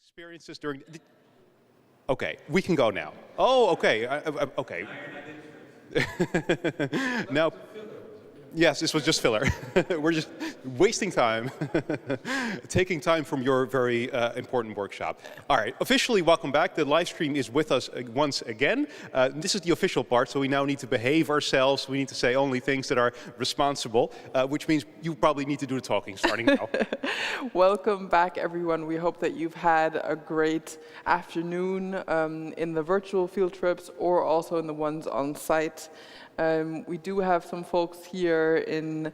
experiences during... Okay, we can go now. Oh, okay, okay. Now, yes, this was just filler. We're just wasting time, taking time from your very important workshop. All right, officially welcome back. The live stream is with us once again. This is the official part, so we now need to behave ourselves. We need to say only things that are responsible, which means you probably need to do the talking starting now. Welcome back, everyone. We hope that you've had a great afternoon in the virtual field trips or also in the ones on site. We do have some folks here in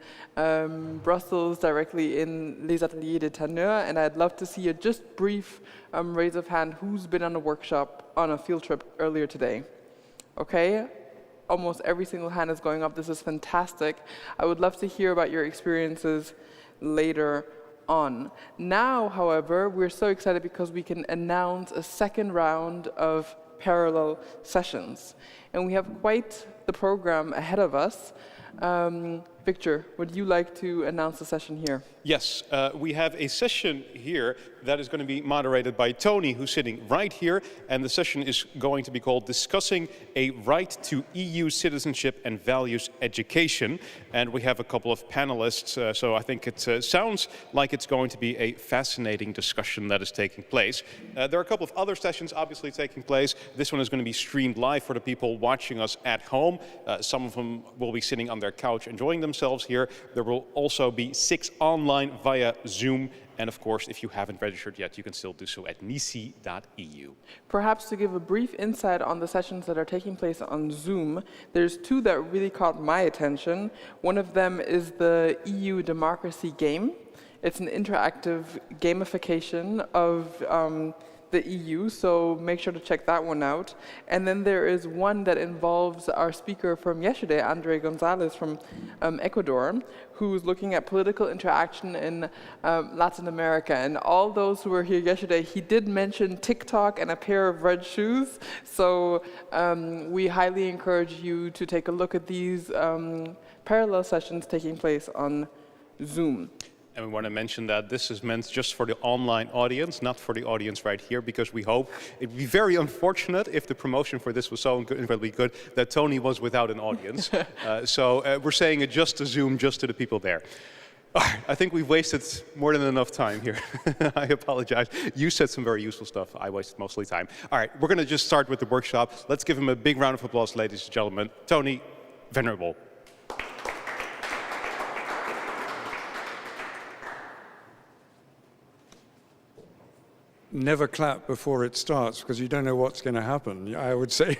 Brussels, directly in Les Ateliers de Tanneur, and I'd love to see a just brief raise of hand who's been on a workshop on a field trip earlier today. Okay, almost every single hand is going up. This is fantastic. I would love to hear about your experiences later on. Now, however, we're so excited because we can announce a second round of parallel sessions. And we have quite the program ahead of us. Victor, would you like to announce the session here? Yes, we have a session here that is going to be moderated by Tony, who's sitting right here, and the session is going to be called Discussing a Right to EU Citizenship and Values Education. And we have a couple of panelists, so I think it sounds like it's going to be a fascinating discussion that is taking place. There are a couple of other sessions obviously taking place. This one is going to be streamed live for the people watching us at home. Some of them will be sitting on their couch enjoying themselves here. There will also be 6 online via Zoom. And of course, if you haven't registered yet, you can still do so at NECE.eu. Perhaps to give a brief insight on the sessions that are taking place on Zoom, there's 2 that really caught my attention. One of them is the EU Democracy Game. It's an interactive gamification of the EU, so make sure to check that one out. And then there is one that involves our speaker from yesterday, Andre Gonzalez from Ecuador, who's looking at political interaction in Latin America. And all those who were here yesterday, he did mention TikTok and a pair of red shoes. So we highly encourage you to take a look at these parallel sessions taking place on Zoom. And we want to mention that this is meant just for the online audience, not for the audience right here, because we hope it would be very unfortunate if the promotion for this was so incredibly good that Tony was without an audience. So we're saying it just to Zoom, just to the people there. All right, I think we've wasted more than enough time here. I apologize. You said some very useful stuff. I wasted mostly time. All right, we're going to just start with the workshop. Let's give him a big round of applause, ladies and gentlemen. Tony Venerable. Never clap before it starts, because you don't know what's going to happen, I would say.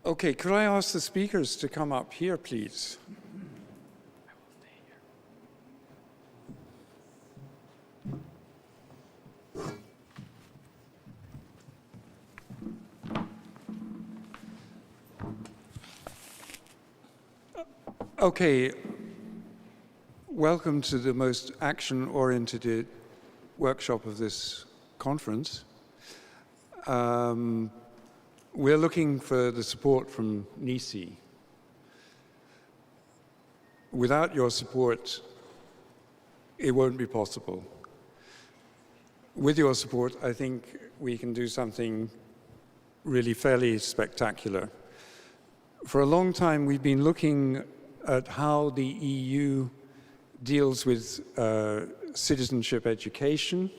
Okay, could I ask the speakers to come up here, please? I will stay here. Okay, welcome to the most action-oriented workshop of this conference. We're looking for the support from NECE. Without your support, it won't be possible. With your support, I think we can do something really fairly spectacular. For a long time, we've been looking at how the EU deals with citizenship education.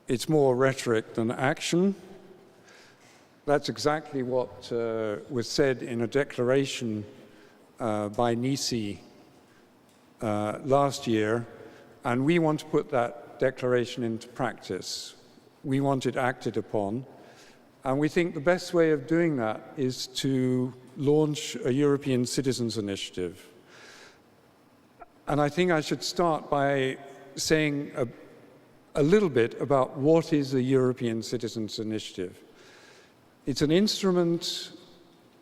It's more rhetoric than action. That's exactly what was said in a declaration by NECE last year, and we want to put that declaration into practice. We want it acted upon, and we think the best way of doing that is to launch a European Citizens Initiative. And I think I should start by saying a little bit about what is a European Citizens Initiative. It's an instrument,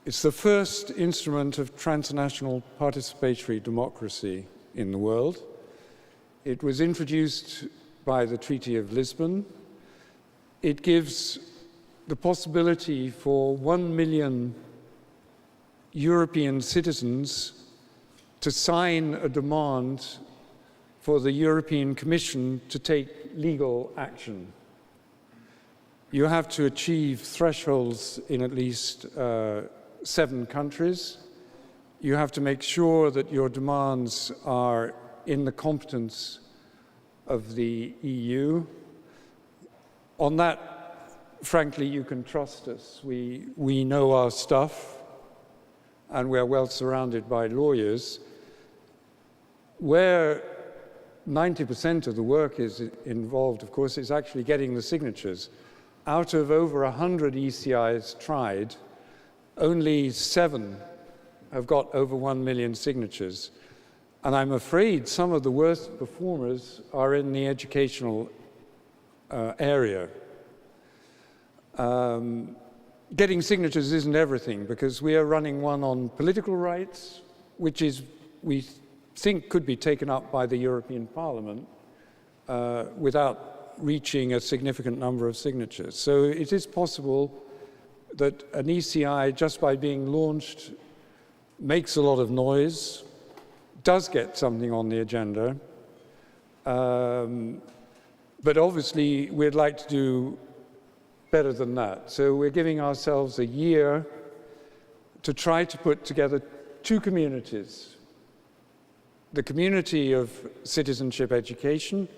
it's the first instrument of transnational participatory democracy in the world. It was introduced by the Treaty of Lisbon. It gives the possibility for 1 million European citizens to sign a demand for the European Commission to take legal action. You have to achieve thresholds in at least 7 countries. You have to make sure that your demands are in the competence of the EU. On that, frankly, you can trust us. We know our stuff, and we're well surrounded by lawyers. Where 90% of the work is involved, of course, is actually getting the signatures. Out of over 100 ECIs tried, only 7 have got over 1 million signatures. And I'm afraid some of the worst performers are in the educational area. Getting signatures isn't everything, because we are running one on political rights, which is, we think, could be taken up by the European Parliament without reaching a significant number of signatures. So it is possible that an ECI, just by being launched, makes a lot of noise, does get something on the agenda, but obviously we'd like to do better than that. So we're giving ourselves a year to try to put together 2 communities. The community of citizenship education,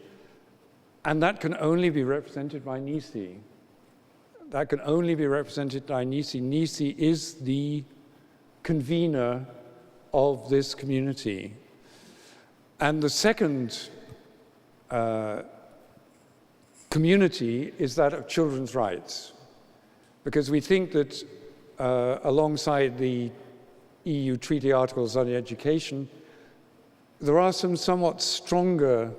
and that can only be represented by NECE. That can only be represented by NECE. NECE is the convener of this community. And the second community is that of children's rights, because we think that alongside the EU treaty articles on education, there are some somewhat stronger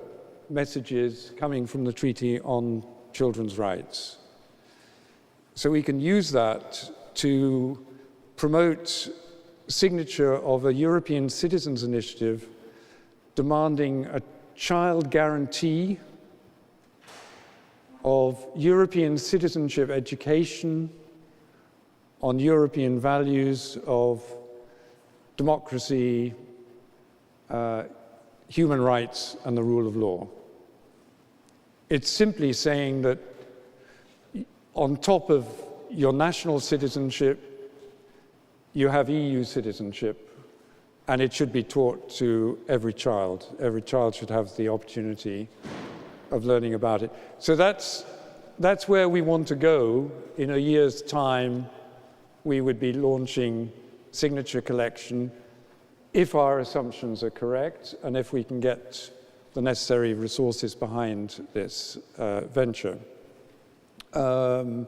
messages coming from the Treaty on Children's Rights. So we can use that to promote signature of a European Citizens Initiative demanding a child guarantee of European citizenship education on European values of democracy, human rights, and the rule of law. It's simply saying that on top of your national citizenship, you have EU citizenship, and it should be taught to every child. Every child should have the opportunity of learning about it. So that's where we want to go. In a year's time, we would be launching signature collection if our assumptions are correct and if we can get the necessary resources behind this venture. I'm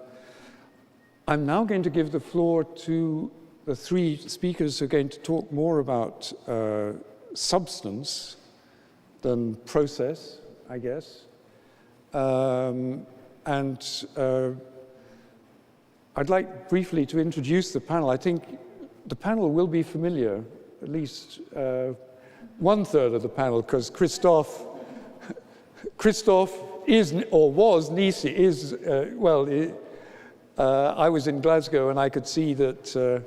now going to give the floor to the 3 speakers who are going to talk more about substance than process, I guess. I'd like briefly to introduce the panel. I think the panel will be familiar, at least 1/3 of the panel, because Christoph is, or was, NECE is, I was in Glasgow and I could see that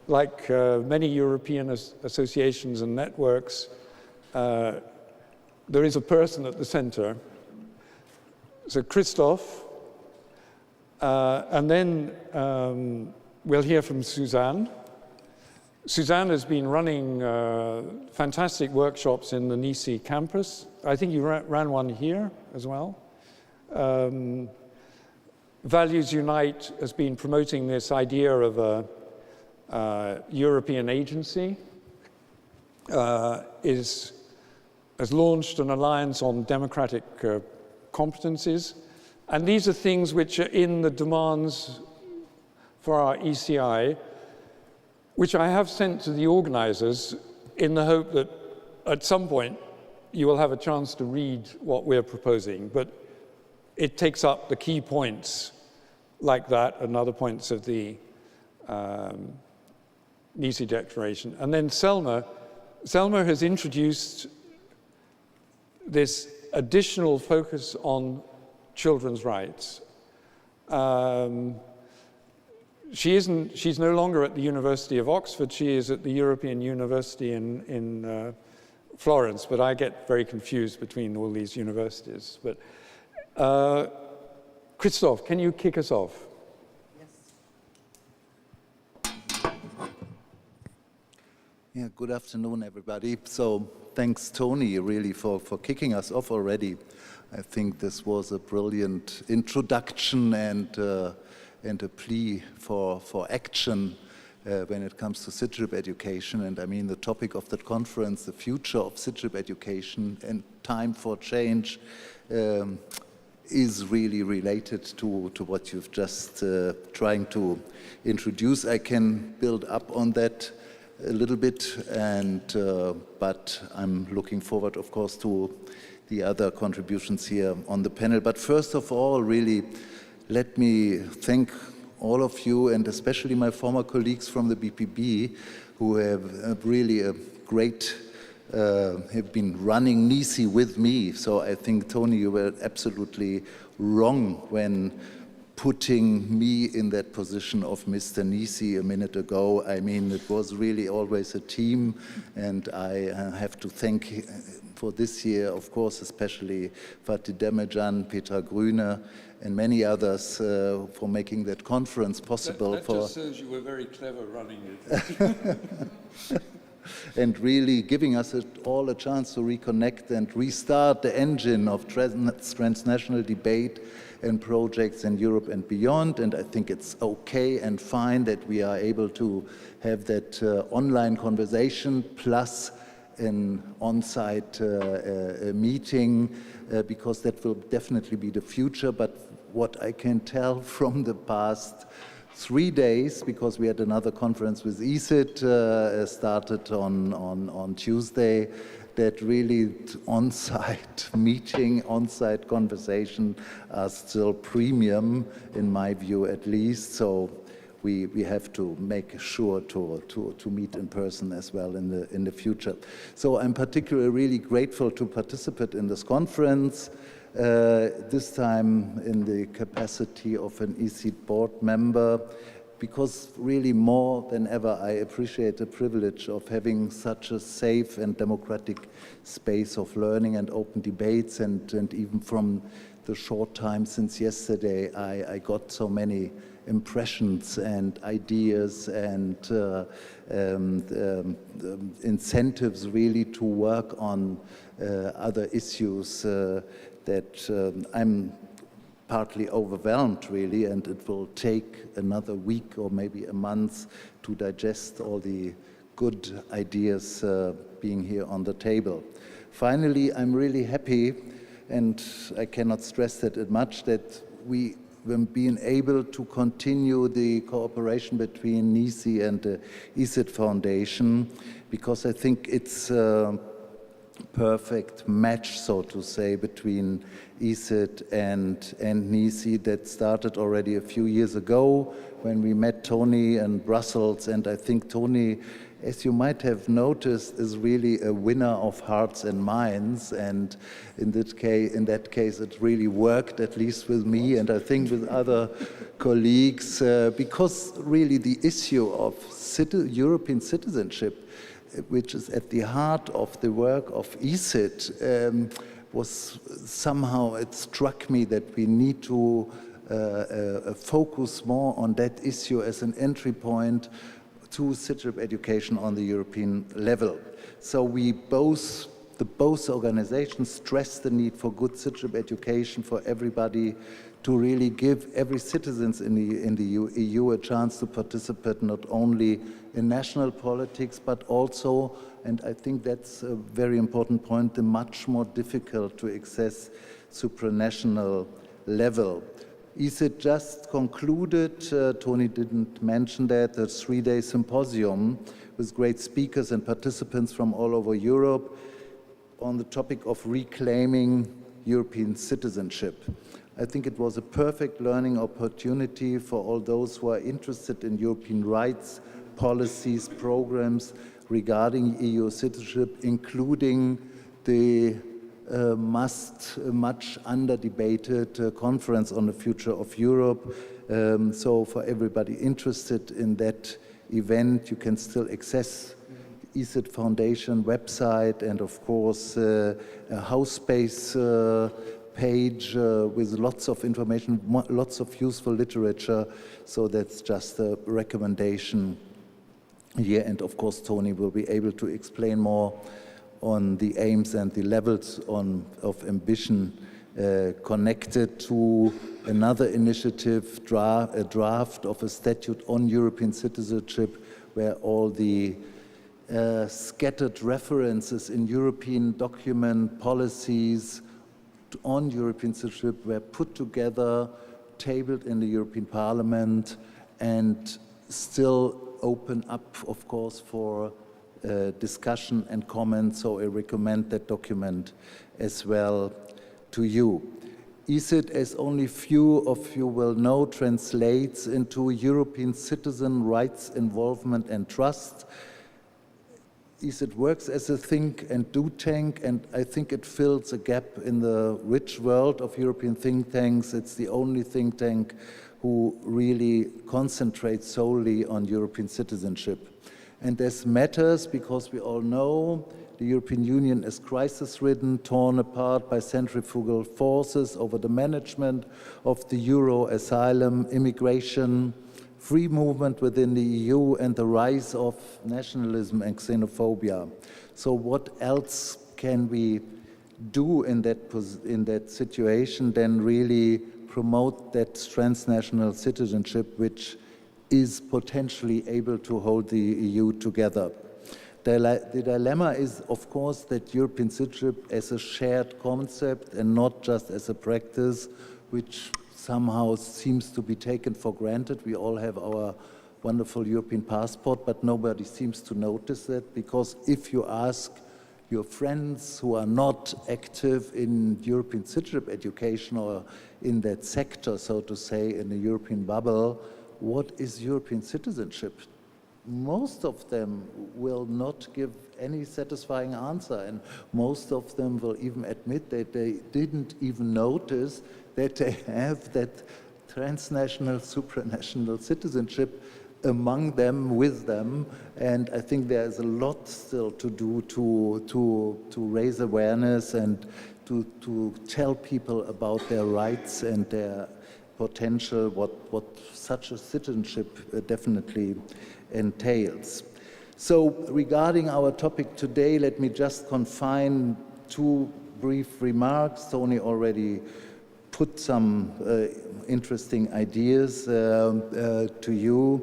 like many European associations and networks, there is a person at the center. So Christoph, and then we'll hear from Suzanne. Suzanne has been running fantastic workshops in the NECE campus. I think you ran one here as well. Values Unite has been promoting this idea of a European agency, has launched an alliance on democratic competencies. And these are things which are in the demands for our ECI, which I have sent to the organizers in the hope that at some point you will have a chance to read what we're proposing. But it takes up the key points like that and other points of the NECE Declaration. And then Selma has introduced this additional focus on children's rights. she's no longer at the University of Oxford, she is at the European University in Florence, but I get very confused between all these universities. But Christoph, can you kick us off? Yeah, good afternoon, everybody. So thanks, Tony, really for kicking us off already. I think this was a brilliant introduction and a plea for action when it comes to citizenship education. And I mean, the topic of that conference, the future of citizenship education and time for change, is really related to what you've just trying to introduce. I can build up on that a little bit, and but I'm looking forward, of course, to the other contributions here on the panel. But first of all, really, let me thank all of you, and especially my former colleagues from the BPB, who have really a great, have been running NECE with me. So I think, Tony, you were absolutely wrong when putting me in that position of Mr. NECE a minute ago. I mean, it was really always a team, and I have to thank for this year, of course, especially Fatih Demircan, Petra Grüne, and many others for making that conference possible. That just shows you were very clever running it. And really giving us all a chance to reconnect and restart the engine of transnational debate and projects in Europe and beyond. And I think it's okay and fine that we are able to have that online conversation plus an on-site meeting, because that will definitely be the future. But what I can tell from the past 3 days, because we had another conference with ECIT, started on Tuesday, that really on-site meeting, on-site conversation are still premium, in my view at least. So we have to make sure to meet in person as well in the future. So I'm particularly really grateful to participate in this conference, this time in the capacity of an ECIT board member, because really more than ever I appreciate the privilege of having such a safe and democratic space of learning and open debates, and even from the short time since yesterday I got so many impressions and ideas and incentives really to work on other issues that I'm partly overwhelmed, really, and it will take another week or maybe a month to digest all the good ideas being here on the table. Finally, I'm really happy, and I cannot stress that much, that we've been able to continue the cooperation between NECE and the ECIT Foundation, because I think it's perfect match, so to say, between ECIT and NECE that started already a few years ago when we met Tony in Brussels. And I think Tony, as you might have noticed, is really a winner of hearts and minds. And in that case, it really worked, at least with me, and I think with other colleagues, because really the issue of European citizenship, which is at the heart of the work of ECIT, was somehow, it struck me that we need to focus more on that issue as an entry point to citizenship education on the European level. So both organizations stress the need for good citizenship education for everybody, to really give every citizen in the EU a chance to participate not only in national politics, but also, and I think that's a very important point, the much more difficult to access supranational level. ECIT just concluded, Tony didn't mention that, a 3-day symposium with great speakers and participants from all over Europe on the topic of reclaiming European citizenship. I think it was a perfect learning opportunity for all those who are interested in European rights, policies, programs regarding EU citizenship, including the much under-debated conference on the future of Europe. So for everybody interested in that event, you can still access ECIT Foundation website and of course a house space page with lots of information, lots of useful literature. So that's just a recommendation here. And of course, Tony will be able to explain more on the aims and the levels of ambition connected to another initiative, a draft of a statute on European citizenship, where all the scattered references in European document policies on European citizenship were put together, tabled in the European Parliament, and still open up, of course, for discussion and comment. So I recommend that document as well to you. ECIT, as only few of you will know, translates into European citizen rights involvement and trust. ECIT works as a think and do tank, and I think it fills a gap in the rich world of European think tanks. It's the only think tank who really concentrates solely on European citizenship. And this matters because we all know the European Union is crisis-ridden, torn apart by centrifugal forces over the management of the euro, asylum, immigration, free movement within the EU, and the rise of nationalism and xenophobia. So what else can we do in that situation than really promote that transnational citizenship which is potentially able to hold the EU together? The dilemma is, of course, that European citizenship as a shared concept and not just as a practice, which somehow seems to be taken for granted. We all have our wonderful European passport, but nobody seems to notice that, because if you ask your friends who are not active in European citizenship education or in that sector, so to say, in the European bubble, what is European citizenship? Most of them will not give any satisfying answer, and most of them will even admit that they didn't even notice that they have that transnational, supranational citizenship among them, with them. And I think there is a lot still to do to raise awareness and to tell people about their rights and their potential, what such a citizenship definitely entails. So regarding our topic today, let me just confine two brief remarks. Tony already put some interesting ideas to you.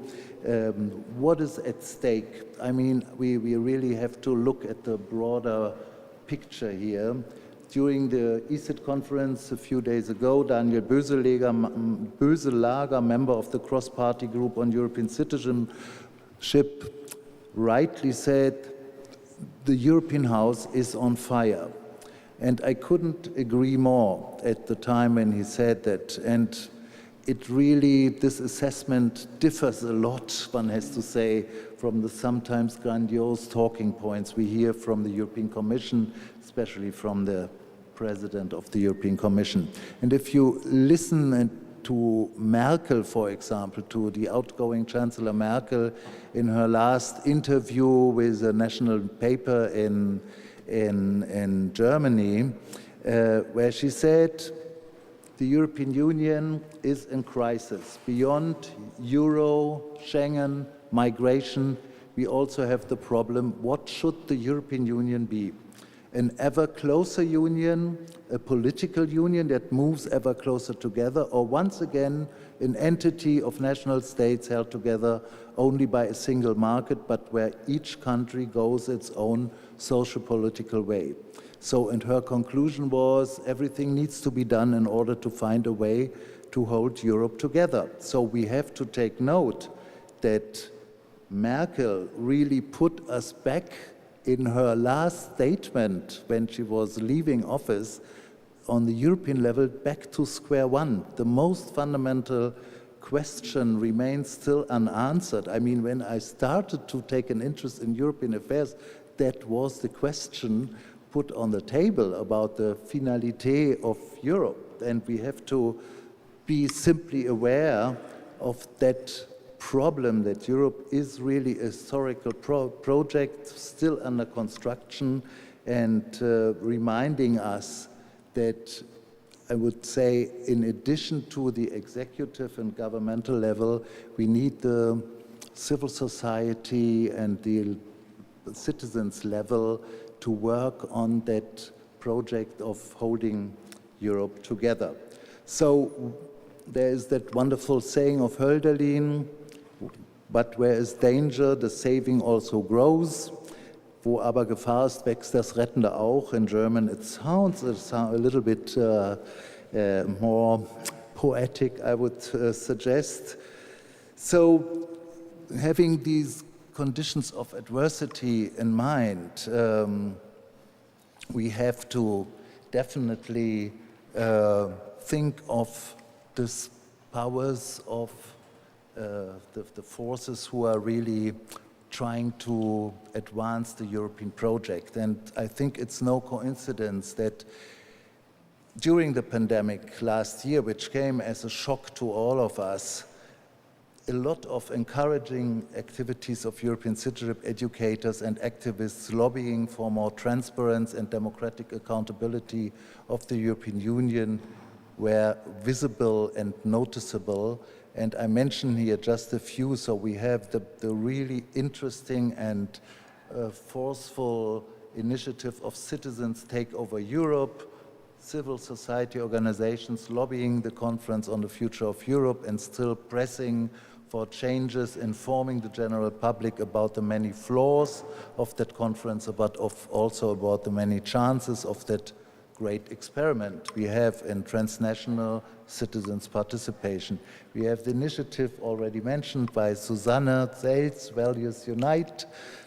What is at stake? I mean, we really have to look at the broader picture here. During the ECIT conference a few days ago, Daniel Böselager, member of the cross-party group on European citizenship, rightly said, the European house is on fire. And I couldn't agree more at the time when he said that. And it really, this assessment differs a lot, one has to say, from the sometimes grandiose talking points we hear from the European Commission, especially from the President of the European Commission. And if you listen to Merkel, for example, to the outgoing Chancellor Merkel in her last interview with a national paper in Germany, where she said, the European Union is in crisis. Beyond Euro, Schengen, migration, we also have the problem, what should the European Union be? An ever closer union, a political union that moves ever closer together, or once again, an entity of national states held together only by a single market, but where each country goes its own social-political way. So, and her conclusion was, everything needs to be done in order to find a way to hold Europe together. So we have to take note that Merkel really put us back in her last statement when she was leaving office on the European level back to square one. The most fundamental question remains still unanswered. I mean, when I started to take an interest in European affairs, that was the question. put on the table about the finalité of Europe. And we have to be simply aware of that problem that Europe is really a historical project still under construction, and reminding us that, I would say, in addition to the executive and governmental level, we need the civil society and the citizens level to work on that project of holding Europe together. So there is that wonderful saying of Hölderlin, but where is danger, the saving also grows. Wo aber Gefahr ist, wächst das Rettende auch. In German it sounds a little bit more poetic, I would suggest. So having these conditions of adversity in mind, we have to definitely think of the powers of the forces who are really trying to advance the European project. And I think it's no coincidence that during the pandemic last year, which came as a shock to all of us, a lot of encouraging activities of European citizenship educators and activists lobbying for more transparency and democratic accountability of the European Union were visible and noticeable. And I mention here just a few. So we have the really interesting and forceful initiative of Citizens Take Over Europe, civil society organizations lobbying the conference on the future of Europe and still pressing for changes, informing the general public about the many flaws of that conference, but also about the many chances of that great experiment we have in transnational citizens' participation. We have the initiative already mentioned by Susanne Zels, Values Unite,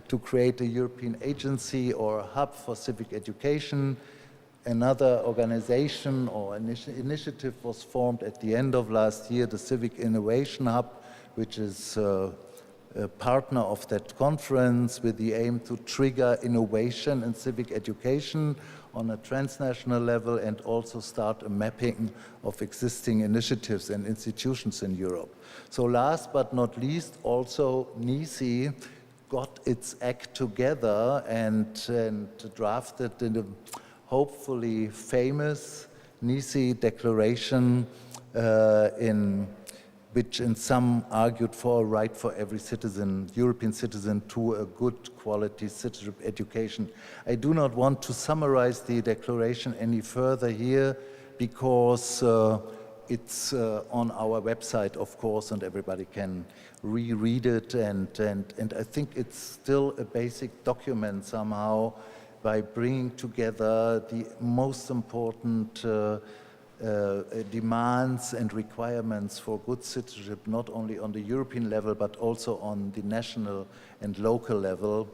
to create a European agency or hub for civic education. Another organization or initiative was formed at the end of last year, the Civic Innovation Hub, which is a partner of that conference with the aim to trigger innovation in civic education on a transnational level and also start a mapping of existing initiatives and institutions in Europe. So last but not least, also NECE got its act together and drafted in a hopefully famous NECE declaration which in some argued for a right for every citizen, European citizen, to a good quality citizenship education. I do not want to summarize the declaration any further here because it's on our website, of course, and everybody can reread it. And I think it's still a basic document somehow by bringing together the most important demands and requirements for good citizenship, not only on the European level, but also on the national and local level.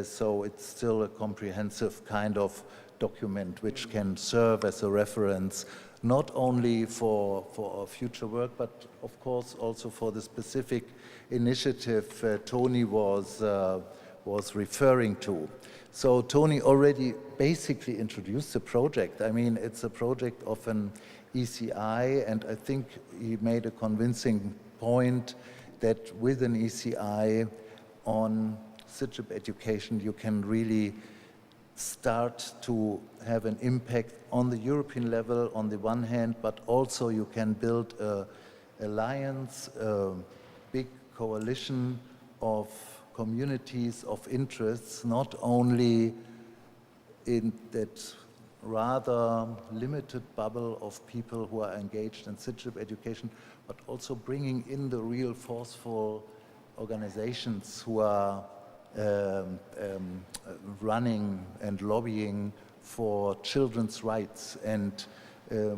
So it's still a comprehensive kind of document which can serve as a reference, not only for our future work, but of course also for the specific initiative Tony was referring to. So Tony already basically introduced the project. I mean, it's a project of an ECI, and I think he made a convincing point that with an ECI on citizenship education, you can really start to have an impact on the European level on the one hand, but also you can build an alliance, a big coalition of communities of interests, not only in that rather limited bubble of people who are engaged in citizenship education, but also bringing in the real forceful organizations who are running and lobbying for children's rights. And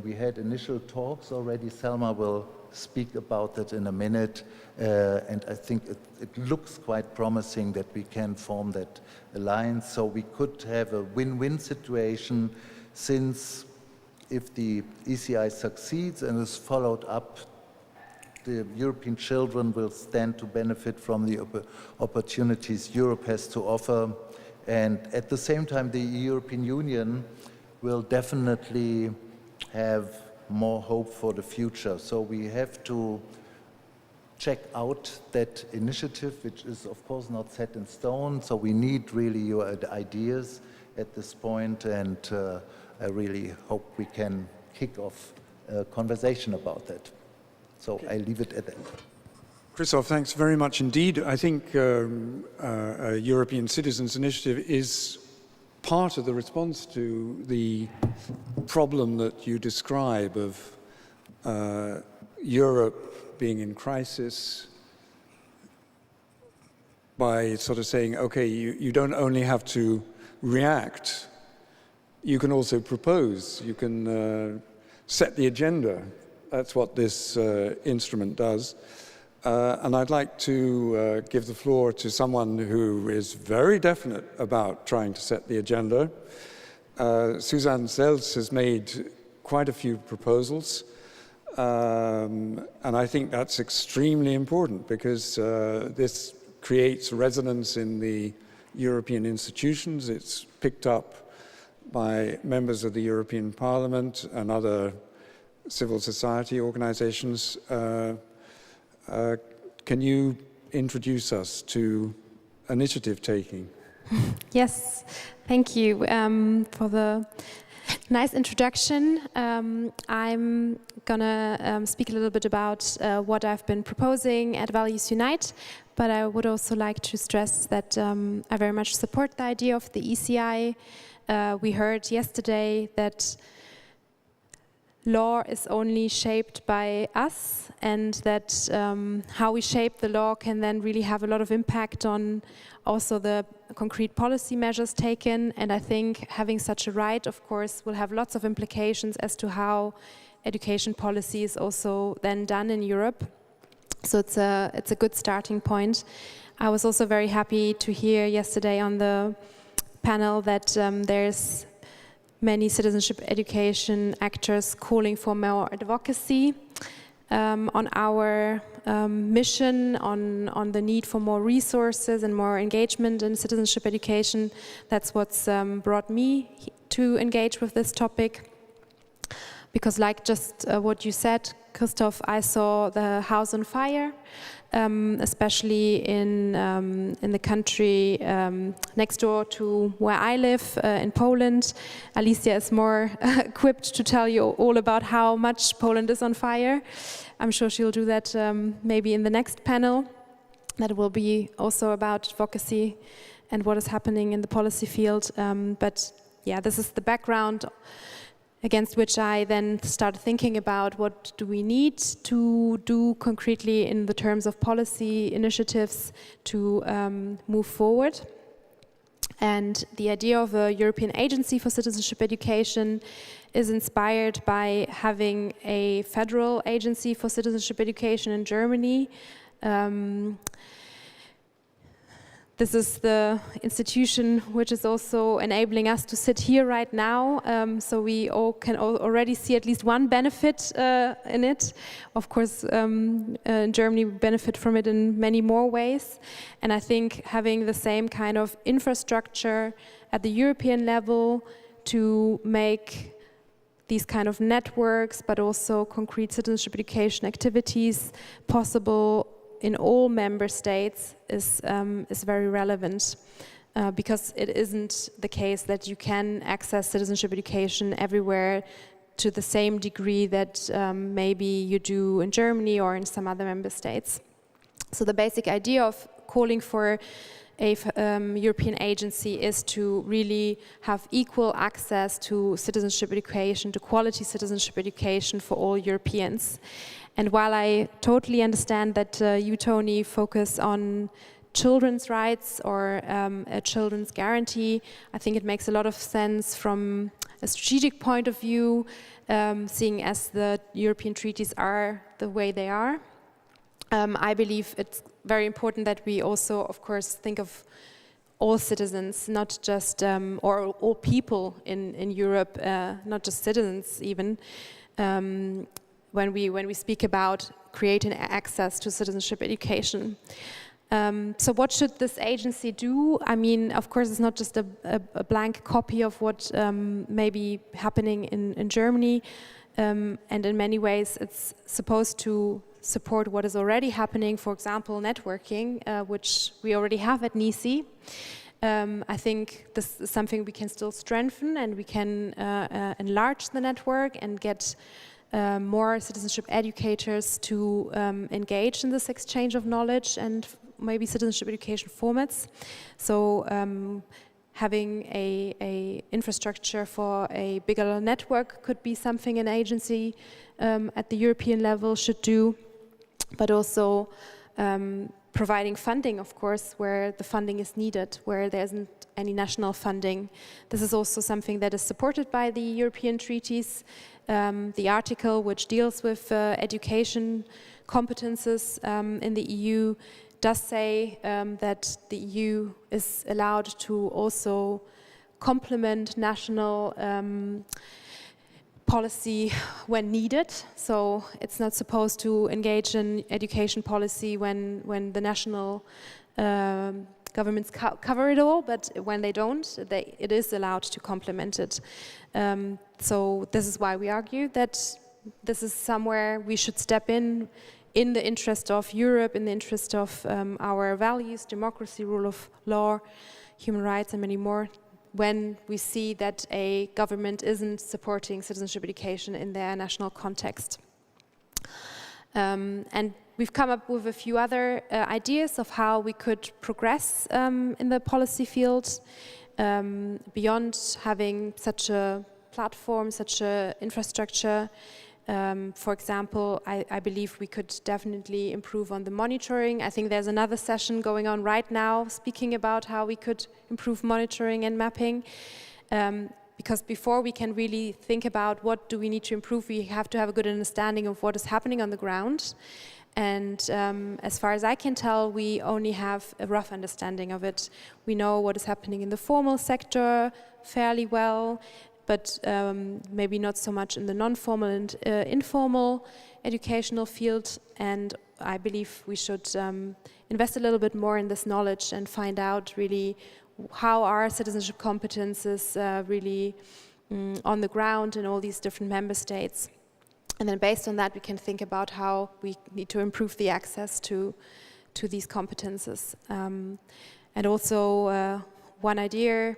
we had initial talks already. Selma will speak about that in a minute. And I think it looks quite promising that we can form that alliance. So we could have a win-win situation, since if the ECI succeeds and is followed up, the European children will stand to benefit from the opportunities Europe has to offer. And at the same time, the European Union will definitely have more hope for the future. So we have to check out that initiative, which is of course not set in stone. So we need really your ideas at this point, and I really hope we can kick off a conversation about that. So I leave it at that. Christoph, thanks very much indeed. I think a European Citizens Initiative is part of the response to the problem that you describe of Europe being in crisis, by sort of saying, okay, you don't only have to react, you can also propose, you can set the agenda. That's what this instrument does. And I'd like to give the floor to someone who is very definite about trying to set the agenda. Susanne Selz has made quite a few proposals, and I think that's extremely important because this creates resonance in the European institutions. It's picked up by members of the European Parliament and other civil society organizations. Can you introduce us to initiative taking? Yes, thank you for the nice introduction. I'm gonna speak a little bit about what I've been proposing at Values Unite, but I would also like to stress that I very much support the idea of the ECI. We heard yesterday that law is only shaped by us, and that how we shape the law can then really have a lot of impact on also the concrete policy measures taken. And I think having such a right, of course, will have lots of implications as to how education policy is also then done in Europe. So it's a good starting point. I was also very happy to hear yesterday on the panel that there's many citizenship education actors calling for more advocacy on our mission, on the need for more resources and more engagement in citizenship education. That's what's brought me to engage with this topic. Because like just what you said, Christoph, I saw the house on fire, especially in the country next door to where I live, in Poland. Alicia is more equipped to tell you all about how much Poland is on fire. I'm sure she'll do that maybe in the next panel. That will be also about advocacy and what is happening in the policy field. But yeah, this is the background against which I then started thinking about what do we need to do concretely in the terms of policy initiatives to move forward. And the idea of a European Agency for Citizenship Education is inspired by having a federal agency for citizenship education in Germany. This is the institution which is also enabling us to sit here right now. So we all can already see at least one benefit in it. Of course, in Germany we benefit from it in many more ways. And I think having the same kind of infrastructure at the European level to make these kind of networks, but also concrete citizenship education activities possible in all member states is very relevant because it isn't the case that you can access citizenship education everywhere to the same degree that maybe you do in Germany or in some other member states. So the basic idea of calling for a European agency is to really have equal access to citizenship education, to quality citizenship education for all Europeans. And while I totally understand that you, Tony, focus on children's rights or a children's guarantee, I think it makes a lot of sense from a strategic point of view, seeing as the European treaties are the way they are. I believe it's very important that we also, of course, think of all citizens, not just, or all people in Europe, not just citizens even, when we speak about creating access to citizenship education. So what should this agency do? I mean, of course, it's not just a blank copy of what may be happening in Germany. And in many ways, it's supposed to support what is already happening, for example, networking, which we already have at NECE. I think this is something we can still strengthen, and we can enlarge the network and get more citizenship educators to engage in this exchange of knowledge and maybe citizenship education formats. So having a infrastructure for a bigger network could be something an agency at the European level should do, but also providing funding, of course, where the funding is needed, where there isn't any national funding. This is also something that is supported by the European treaties. The article which deals with education competences in the EU does say that the EU is allowed to also complement national policy when needed. So it's not supposed to engage in education policy when the national governments cover it all, but when they don't, it is allowed to complement it. So this is why we argue that this is somewhere we should step in the interest of Europe, in the interest of our values, democracy, rule of law, human rights, and many more, when we see that a government isn't supporting citizenship education in their national context. And we've come up with a few other ideas of how we could progress in the policy field beyond having such a platform, such an infrastructure. For example, I believe we could definitely improve on the monitoring. I think there's another session going on right now speaking about how we could improve monitoring and mapping. Because before we can really think about what do we need to improve, we have to have a good understanding of what is happening on the ground. And as far as I can tell, we only have a rough understanding of it. We know what is happening in the formal sector fairly well, but maybe not so much in the non-formal and informal educational field. And I believe we should invest a little bit more in this knowledge and find out really how are citizenship competences really on the ground in all these different member states. And then based on that, we can think about how we need to improve the access to these competences. And also one idea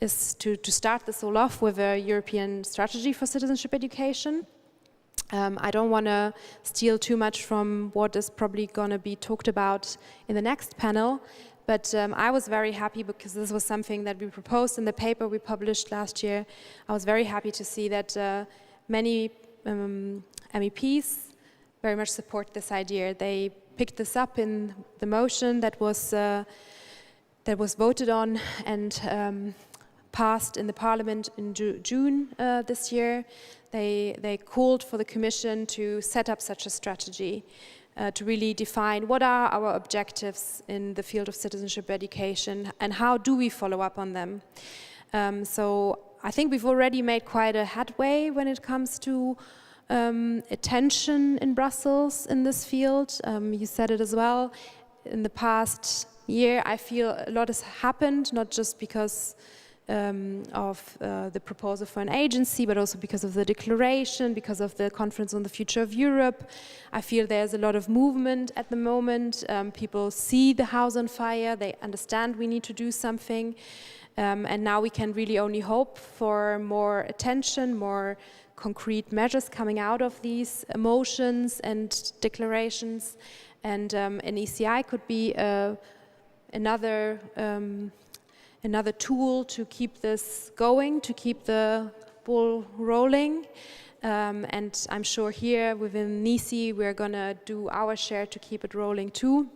is to start this all off with a European strategy for citizenship education. I don't want to steal too much from what is probably going to be talked about in the next panel, but I was very happy because this was something that we proposed in the paper we published last year. I was very happy to see that many MEPs very much support this idea. They picked this up in the motion that was voted on and passed in the Parliament in June this year. They called for the Commission to set up such a strategy to really define what are our objectives in the field of citizenship education and how do we follow up on them. So I think we've already made quite a headway when it comes to attention in Brussels in this field. You said it as well. In the past year, I feel a lot has happened, not just because of the proposal for an agency, but also because of the declaration, because of the conference on the future of Europe. I feel there's a lot of movement at the moment. People see the house on fire, they understand we need to do something. And now we can really only hope for more attention, more concrete measures coming out of these emotions and declarations. And an ECI could be another tool to keep this going, to keep the ball rolling. And I'm sure here within NECE we're going to do our share to keep it rolling too.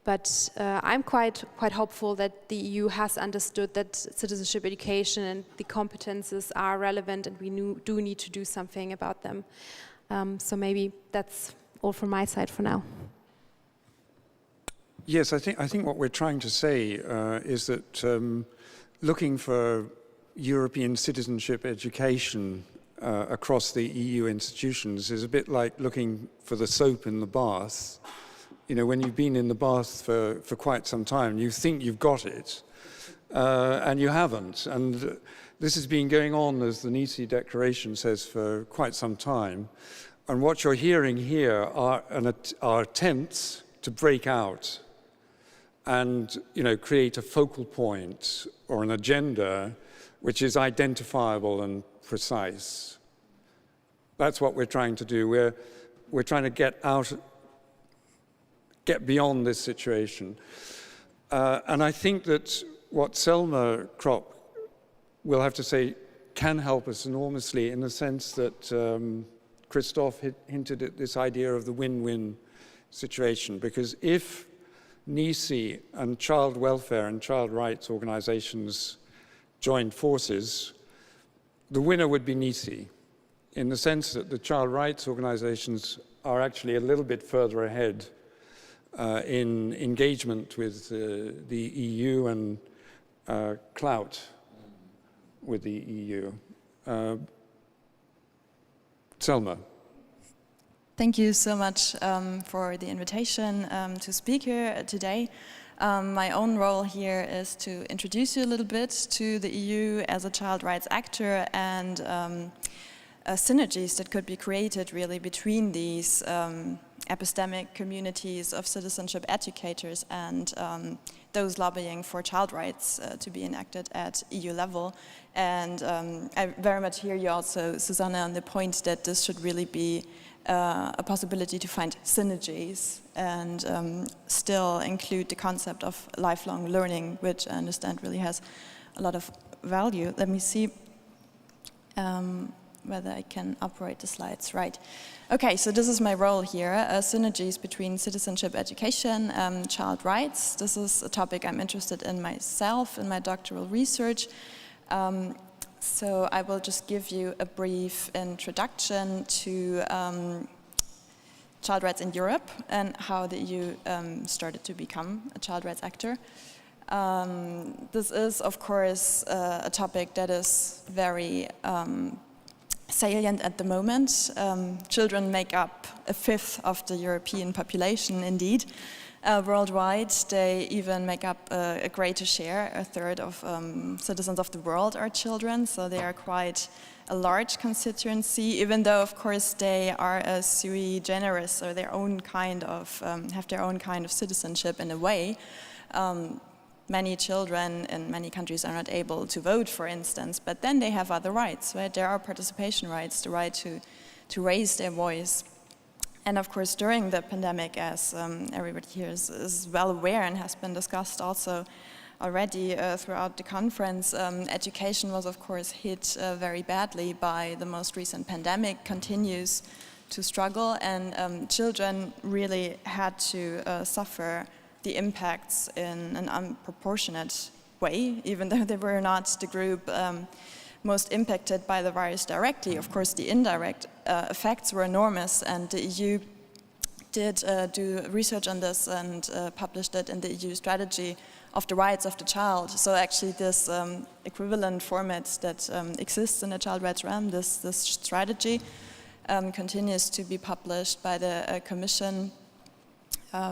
But I'm quite hopeful that the EU has understood that citizenship education and the competences are relevant, and we do need to do something about them. So maybe that's all from my side for now. Yes, I think what we're trying to say is that looking for European citizenship education across the EU institutions is a bit like looking for the soap in the bath. you know, when you've been in the bath for quite some time, you think you've got it, and you haven't. And this has been going on, as the NECE Declaration says, for quite some time. And what you're hearing here are attempts to break out and, you know, create a focal point or an agenda which is identifiable and precise. That's what we're trying to do. We're trying to get beyond this situation. And I think that what Selma Kropp will have to say can help us enormously, in the sense that Christoph hinted at this idea of the win-win situation, because if NECE and child welfare and child rights organizations joined forces, the winner would be NECE, in the sense that the child rights organizations are actually a little bit further ahead in engagement with the EU and clout with the EU. Selma. Thank you so much for the invitation to speak here today. My own role here is to introduce you a little bit to the EU as a child rights actor, and synergies that could be created really between these epistemic communities of citizenship educators and those lobbying for child rights to be enacted at EU level. And I very much hear you also, Susanne, on the point that this should really be a possibility to find synergies and still include the concept of lifelong learning, which I understand really has a lot of value. Let me see whether I can operate the slides right. Okay, so this is my role here, synergies between citizenship education and child rights. This is a topic I'm interested in myself in my doctoral research. So I will just give you a brief introduction to child rights in Europe and how the EU started to become a child rights actor. This is, of course, a topic that is very salient at the moment. Children make up a fifth of the European population, indeed. Worldwide, they even make up a greater share. A third of citizens of the world are children, so they are quite a large constituency, even though, of course, they are a sui generis, or their own kind of, have their own kind of citizenship in a way. Many children in many countries are not able to vote, for instance, but then they have other rights, right? There are participation rights, the right to raise their voice. And of course, during the pandemic, as everybody here is well aware and has been discussed also already throughout the conference, education was, of course, hit very badly by the most recent pandemic, continues to struggle, and children really had to suffer the impacts in an unproportionate way, even though they were not the group most impacted by the virus directly. Of course, the indirect effects were enormous, and the EU did do research on this and published it in the EU strategy of the rights of the child. So actually this equivalent format that exists in the child rights realm, this strategy, continues to be published by the Commission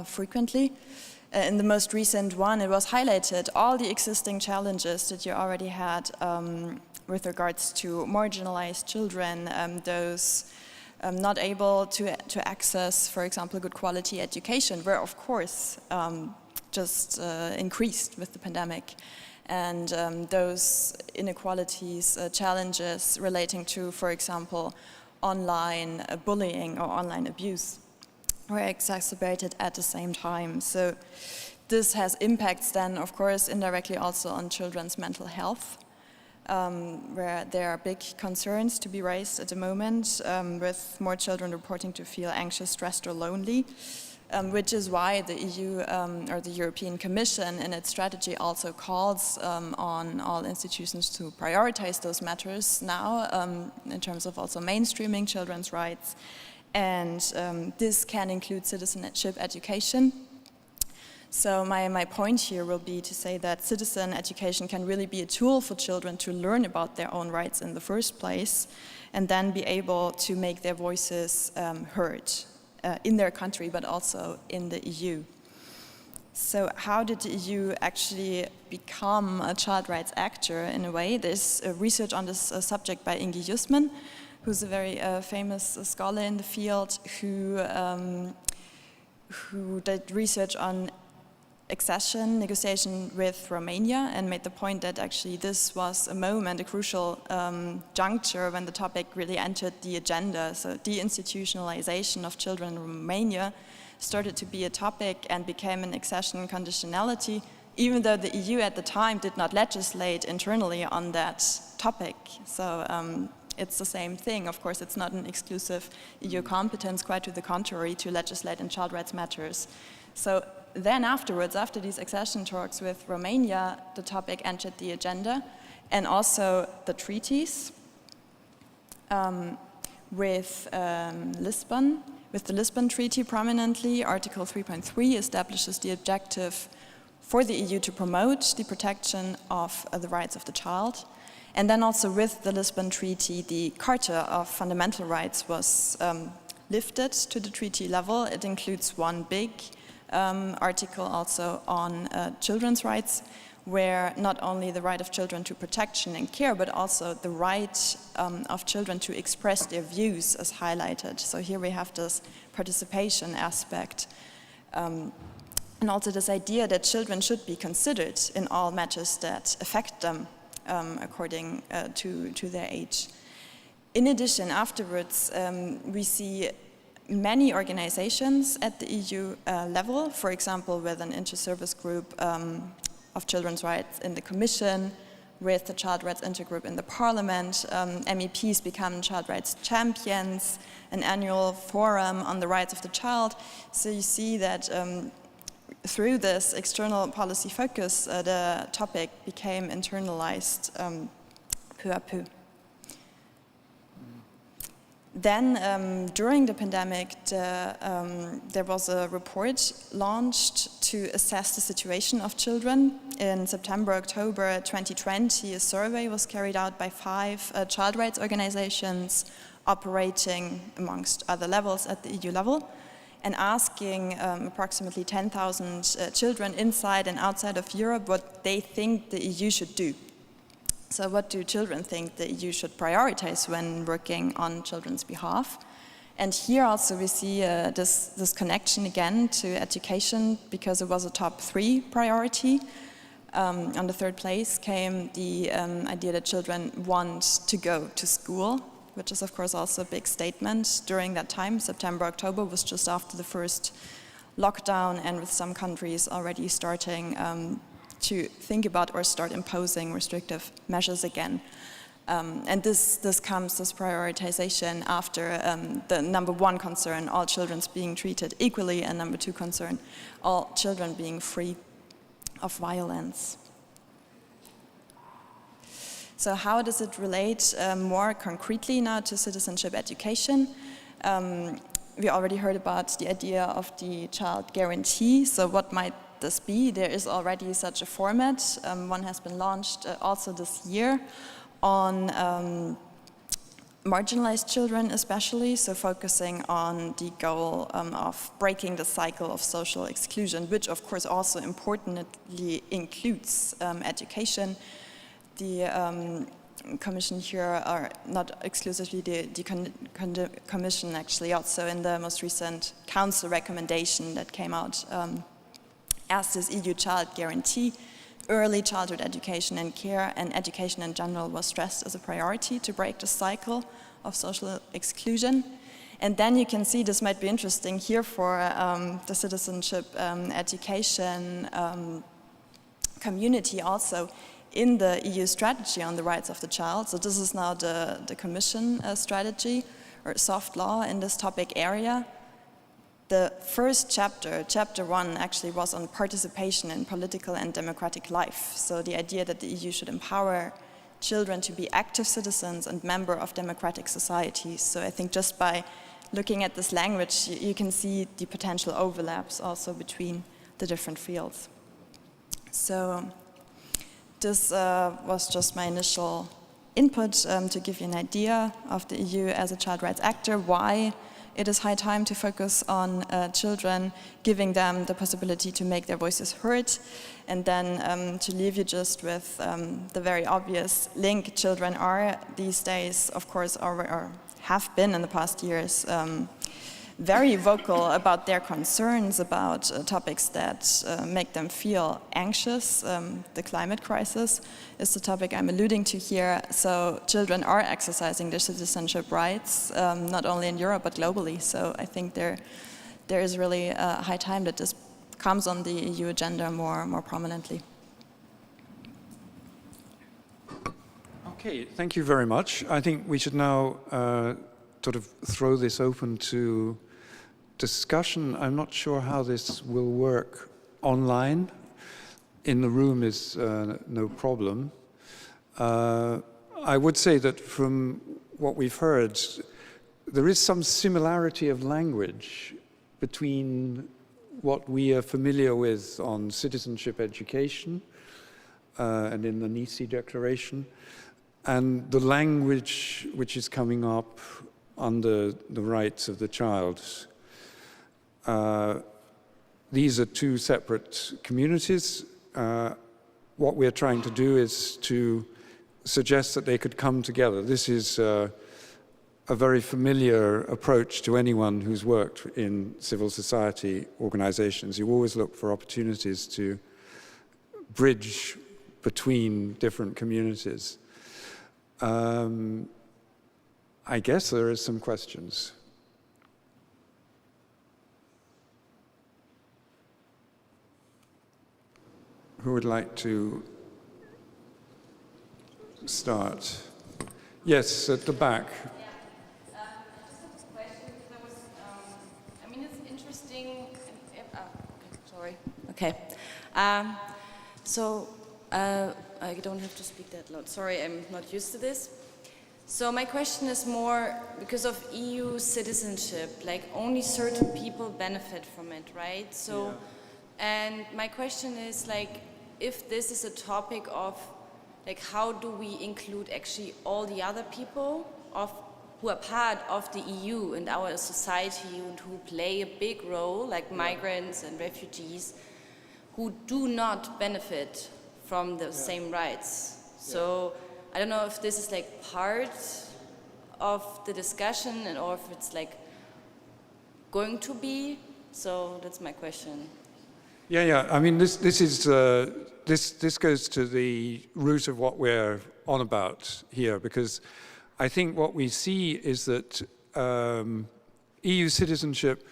frequently. In the most recent one, it was highlighted all the existing challenges that you already had with regards to marginalized children, those not able to access, for example, good quality education, were of course just increased with the pandemic. And those inequalities, challenges relating to, for example, online bullying or online abuse were exacerbated at the same time. So this has impacts then, of course, indirectly also on children's mental health, where there are big concerns to be raised at the moment, with more children reporting to feel anxious, stressed, or lonely, which is why the EU or the European Commission in its strategy also calls on all institutions to prioritize those matters now, in terms of also mainstreaming children's rights. And this can include citizenship education. So my point here will be to say that citizen education can really be a tool for children to learn about their own rights in the first place, and then be able to make their voices heard. in their country, but also in the EU. So how did the EU actually become a child rights actor in a way? There's research on this subject by Inge Justman, who's a very famous scholar in the field, who did research on accession negotiation with Romania and made the point that actually this was a moment, a crucial juncture when the topic really entered the agenda. So deinstitutionalization of children in Romania started to be a topic and became an accession conditionality, even though the EU at the time did not legislate internally on that topic. So it's the same thing. Of course, it's not an exclusive EU competence, quite to the contrary, to legislate in child rights matters. So then afterwards, after these accession talks with Romania, the topic entered the agenda, and also the treaties with Lisbon. With the Lisbon Treaty prominently, Article 3.3 establishes the objective for the EU to promote the protection of the rights of the child. And then also with the Lisbon Treaty, the Charter of Fundamental Rights was lifted to the treaty level. It includes one big article also on children's rights, where not only the right of children to protection and care, but also the right of children to express their views is highlighted. So here we have this participation aspect. And also this idea that children should be considered in all matters that affect them according to their age. In addition, afterwards, we see many organizations at the EU level, for example, with an inter-service group of children's rights in the Commission, with the child rights intergroup in the Parliament, MEPs become child rights champions, an annual forum on the rights of the child. So you see that through this external policy focus, the topic became internalized peu à peu. Then, during the pandemic, there was a report launched to assess the situation of children. In September, October 2020, a survey was carried out by 5 child rights organizations operating, amongst other levels, at the EU level, and asking approximately 10,000 children inside and outside of Europe what they think the EU should do. So what do children think the EU should prioritize when working on children's behalf? And here also we see this connection again to education, because it was a top 3 priority. On the 3rd place came the idea that children want to go to school, which is of course also a big statement during that time. September, October was just after the first lockdown, and with some countries already starting to think about or start imposing restrictive measures again. And this prioritization after the number 1 concern, all children being treated equally, and number 2 concern, all children being free of violence. So how does it relate more concretely now to citizenship education? We already heard about the idea of the child guarantee. So what might this be? There is already such a format. One has been launched also this year on marginalized children especially, so focusing on the goal of breaking the cycle of social exclusion, which of course also importantly includes education. The Commission here are not exclusively the Commission, actually also in the most recent Council recommendation that came out as this EU Child Guarantee, early childhood education and care and education in general was stressed as a priority to break the cycle of social exclusion. And then you can see, this might be interesting here for the citizenship education community also, in the EU strategy on the rights of the child. So this is now the Commission strategy or soft law in this topic area. The first chapter, chapter 1, actually was on participation in political and democratic life. So the idea that the EU should empower children to be active citizens and member of democratic societies. So I think just by looking at this language, you can see the potential overlaps also between the different fields. So this was just my initial input to give you an idea of the EU as a child rights actor, why it is high time to focus on children, giving them the possibility to make their voices heard. And then to leave you just with the very obvious link, children are these days, of course, or have been in the past years, very vocal about their concerns about topics that make them feel anxious. The climate crisis is the topic I'm alluding to here. So children are exercising their citizenship rights, not only in Europe but globally. So I think there is really a high time that this comes on the EU agenda more prominently. Okay, thank you very much. I think we should now sort of throw this open to discussion. I'm not sure how this will work online. In the room is no problem. I would say that from what we've heard, there is some similarity of language between what we are familiar with on citizenship education and in the NECE Declaration, and the language which is coming up under the rights of the child. These are two separate communities. What we're trying to do is to suggest that they could come together. This is a very familiar approach to anyone who's worked in civil society organizations. You always look for opportunities to bridge between different communities. I guess there is some questions. Who would like to start? Yes, at the back. I just have a question because I mean, it's interesting. Sorry. Okay. So I don't have to speak that loud. Sorry, I'm not used to this. So my question is more because of EU citizenship, like only certain people benefit from it, right? So, yeah. And my question is like, if this is a topic of like how do we include actually all the other people who are part of the EU and our society and who play a big role, like migrants and refugees, who do not benefit from the same rights. So I don't know if this is like part of the discussion and or if it's like going to be. So that's my question. Yeah. I mean, this goes to the root of what we're on about here, because I think what we see is that EU citizenship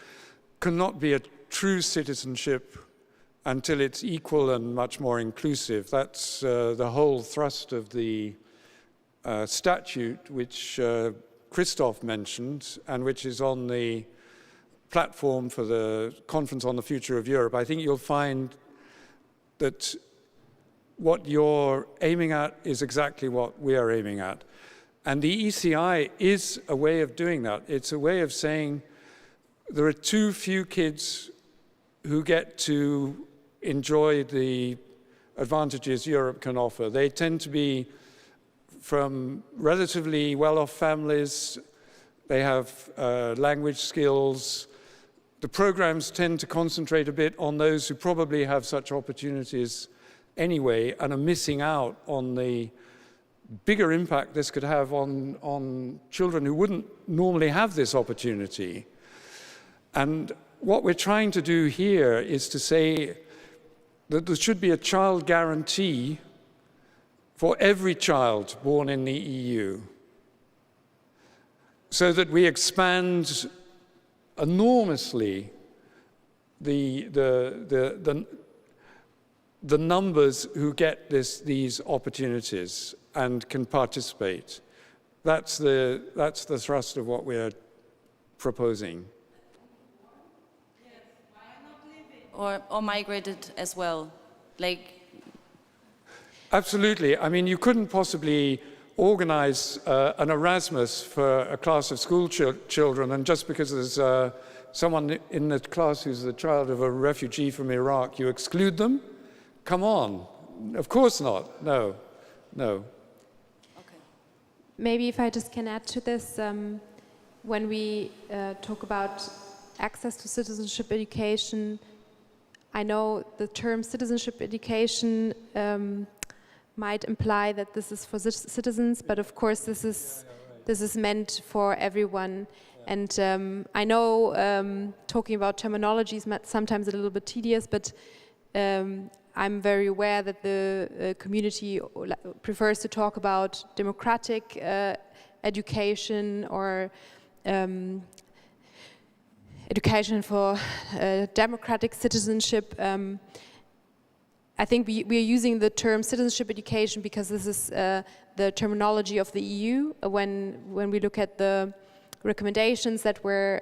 cannot be a true citizenship until it's equal and much more inclusive. That's the whole thrust of the statute, which Christoph mentioned, and which is on the platform for the Conference on the Future of Europe. I think you'll find that what you're aiming at is exactly what we are aiming at. And the ECI is a way of doing that. It's a way of saying there are too few kids who get to enjoy the advantages Europe can offer. They tend to be from relatively well-off families. They have language skills. The programs tend to concentrate a bit on those who probably have such opportunities anyway and are missing out on the bigger impact this could have on children who wouldn't normally have this opportunity. And what we're trying to do here is to say that there should be a child guarantee for every child born in the EU, so that we expand enormously the numbers who get these opportunities and can participate. That's the thrust of what we're proposing. Or migrated as well, like. Absolutely. I mean, you couldn't possibly organize an Erasmus for a class of school children, and just because there's someone in the class who's the child of a refugee from Iraq, you exclude them? Come on. Of course not. No. Okay. Maybe if I just can add to this, when we talk about access to citizenship education, I know the term citizenship education might imply that this is for citizens, but of course this is meant for everyone. And I know talking about terminology is sometimes a little bit tedious, but I'm very aware that the community prefers to talk about democratic education or education for democratic citizenship. I think we are using the term citizenship education because this is the terminology of the EU. When we look at the recommendations that were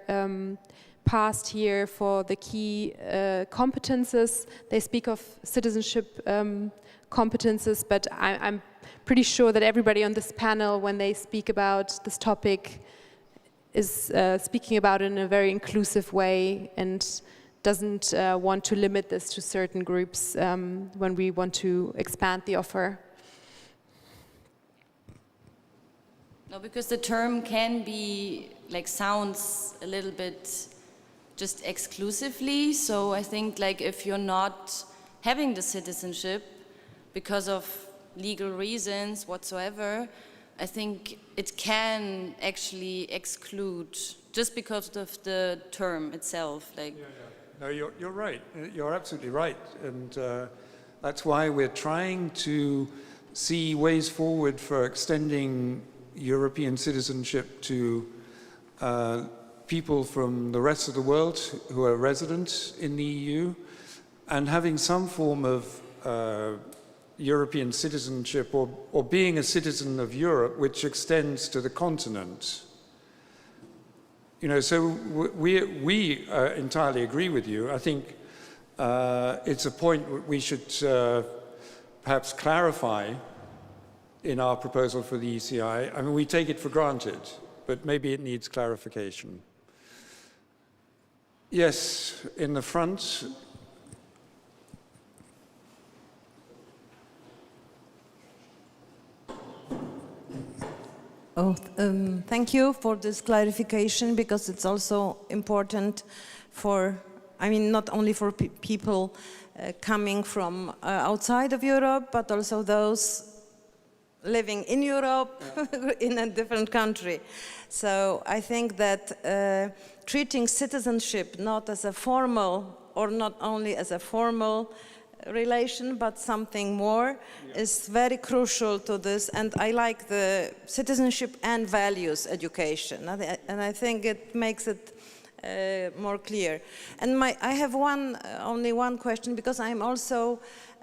passed here for the key competences, they speak of citizenship competences, but I'm pretty sure that everybody on this panel, when they speak about this topic, is speaking about it in a very inclusive way and doesn't want to limit this to certain groups when we want to expand the offer. No, because the term can be, like, sounds a little bit just exclusively. So I think, like, if you're not having the citizenship because of legal reasons whatsoever, I think it can actually exclude just because of the term itself. Like, No, you're right. You're absolutely right, and that's why we're trying to see ways forward for extending European citizenship to people from the rest of the world who are resident in the EU, and having some form of European citizenship or being a citizen of Europe which extends to the continent. You know, so we entirely agree with you. I think it's a point we should perhaps clarify in our proposal for the ECI. I mean, we take it for granted, but maybe it needs clarification. Yes, in the front. Thank you for this clarification, because it's also important for, I mean, not only for people coming from outside of Europe, but also those living in Europe in a different country. So I think that treating citizenship not as a formal, or not only as a formal relation, but something more, is very crucial to this. And I like the citizenship and values education, and I think it makes it more clear. And I have only one question, because I'm also,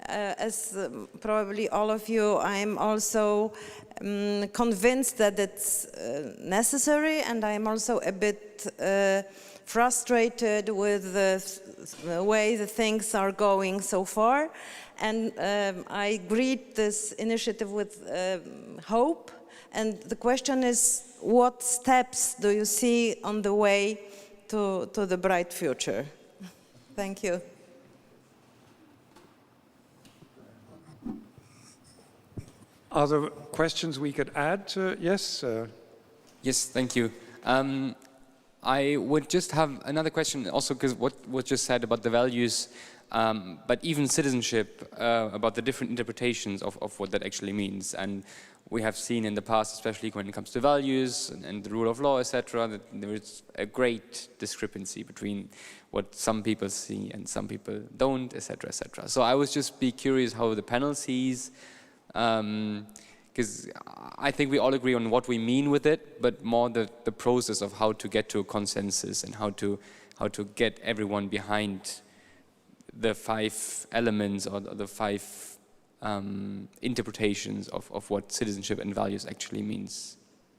as probably all of you, I'm also convinced that it's necessary, and I'm also a bit frustrated with the way the things are going so far. And I greet this initiative with hope. And the question is, what steps do you see on the way to the bright future? Thank you. Are there questions we could add to? Yes? Yes, thank you. I would just have another question, also because what was just said about the values, but even citizenship, about the different interpretations of what that actually means. And we have seen in the past, especially when it comes to values and the rule of law, etc., that there is a great discrepancy between what some people see and some people don't, etc., etc. So I would just be curious how the panel sees, because I think we all agree on what we mean with it, but more the process of how to get to a consensus and how to get everyone behind the 5 elements or the 5 interpretations of what citizenship and values actually means,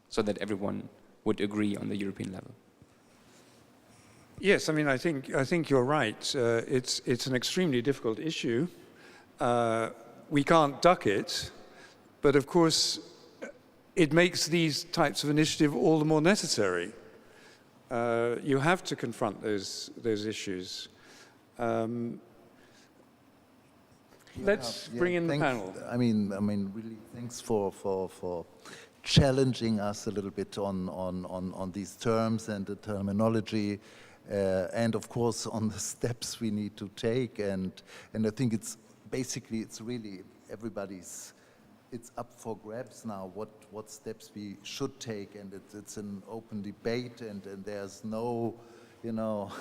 so that everyone would agree on the European level. Yes, I mean, I think you're right. It's an extremely difficult issue. We can't duck it. But of course, it makes these types of initiative all the more necessary. You have to confront those issues. Let's bring in the panel. I mean, really, thanks for challenging us a little bit on these terms and the terminology, and of course on the steps we need to take. And I think it's basically, it's really everybody's, it's up for grabs now what steps we should take, and it's an open debate, and there's no, you know,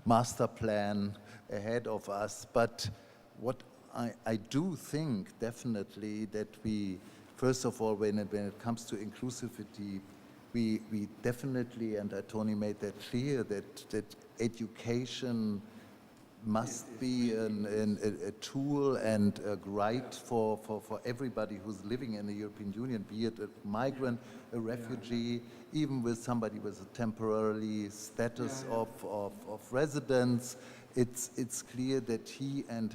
master plan ahead of us. But what I do think definitely that we, first of all, when it comes to inclusivity, we definitely, and Tony made that clear, that education must be a tool and a right for everybody who's living in the European Union, be it a migrant, a refugee, even with somebody with a temporary status of residence. It's clear that she and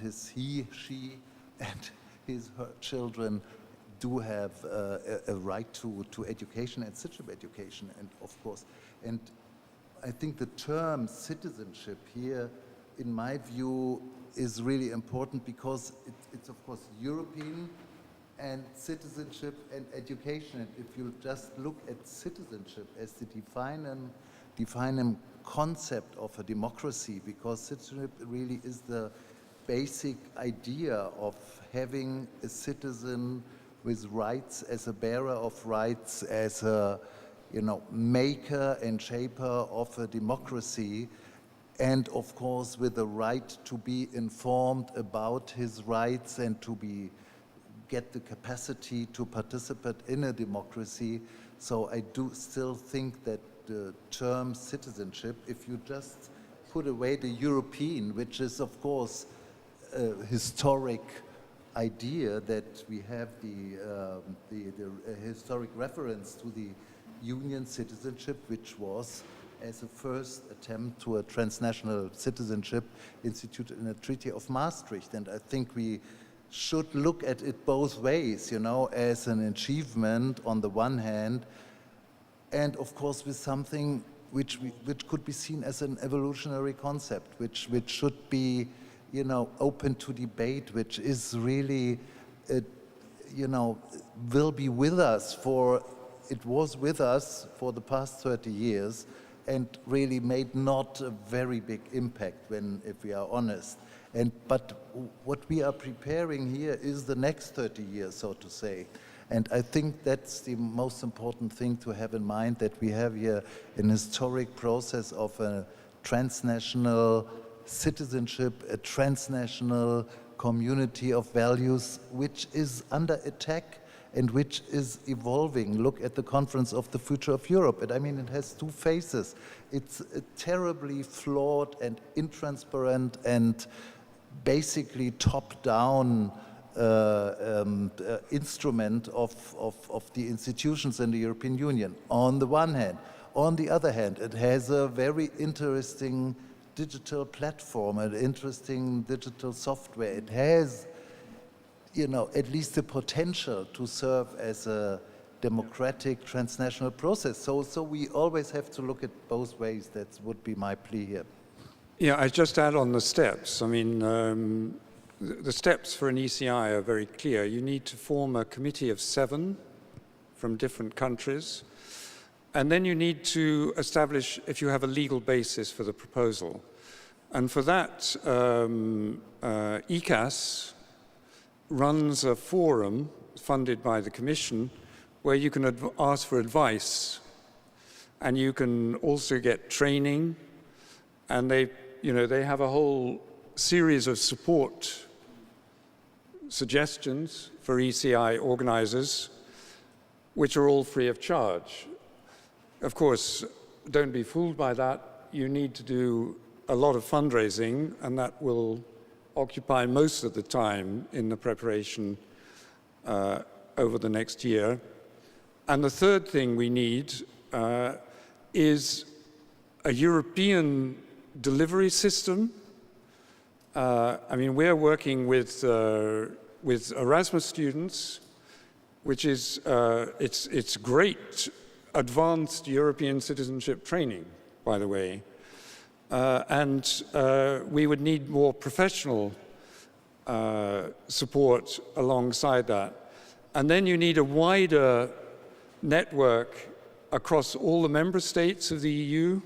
her children do have a right to education and citizenship education, and of course. And I think the term citizenship here, in my view, is really important because it's of course European and citizenship and education. And if you just look at citizenship as the defining concept of a democracy, because citizenship really is the basic idea of having a citizen with rights, as a bearer of rights, as a, you know, maker and shaper of a democracy, and of course with the right to be informed about his rights and to get the capacity to participate in a democracy. So I do still think that the term citizenship, if you just put away the European, which is of course a historic idea, that we have the historic reference to the Union citizenship, which was as a first attempt to a transnational citizenship instituted in the Treaty of Maastricht. And I think we should look at it both ways, you know, as an achievement on the one hand, and of course with something which could be seen as an evolutionary concept, which should be, you know, open to debate, which is really, you know, will be with us it was with us for the past 30 years, and really made not a very big impact if we are honest. But what we are preparing here is the next 30 years, so to say. And I think that's the most important thing to have in mind, that we have here an historic process of a transnational citizenship, a transnational community of values, which is under attack and which is evolving. Look at the Conference of the Future of Europe. And I mean, it has two faces. It's a terribly flawed and intransparent and basically top-down instrument of the institutions in the European Union, on the one hand. On the other hand, it has a very interesting digital platform, an interesting digital software. It has, you know, at least the potential to serve as a democratic transnational process. So we always have to look at both ways. That would be my plea here. Yeah, I just add on the steps. I mean, the steps for an ECI are very clear. You need to form a committee of 7 from different countries. And then you need to establish if you have a legal basis for the proposal. And for that, ECAS runs a forum funded by the Commission where you can ask for advice, and you can also get training, and they have a whole series of support suggestions for ECI organizers, which are all free of charge. Of course, don't be fooled by that. You need to do a lot of fundraising, and that will occupy most of the time in the preparation over the next year. And the third thing we need is a European delivery system. I mean, we're working with Erasmus students, which is it's great advanced European citizenship training, by the way. And we would need more professional support alongside that. And then you need a wider network across all the member states of the EU,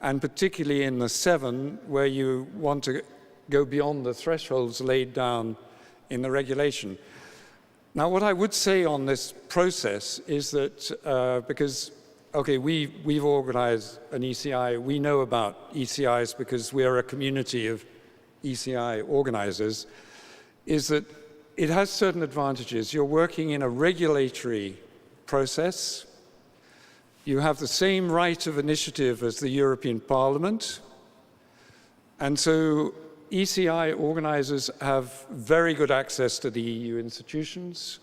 and particularly in the 7 where you want to go beyond the thresholds laid down in the regulation. Now, what I would say on this process is that because, okay, we've organized an ECI, we know about ECIs because we are a community of ECI organizers, is that it has certain advantages. You're working in a regulatory process. You have the same right of initiative as the European Parliament. And so ECI organizers have very good access to the EU institutions.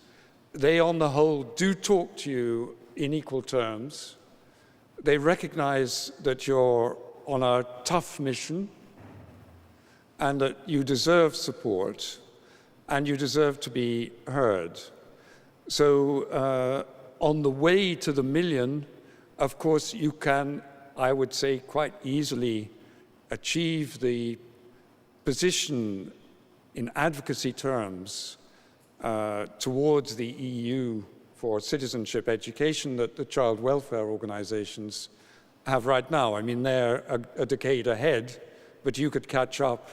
They, on the whole, do talk to you in equal terms. They recognize that you're on a tough mission and that you deserve support and you deserve to be heard. So on the way to the million, of course, you can, I would say, quite easily achieve the position in advocacy terms towards the EU for citizenship education that the child welfare organizations have right now. I mean, they're a decade ahead, but you could catch up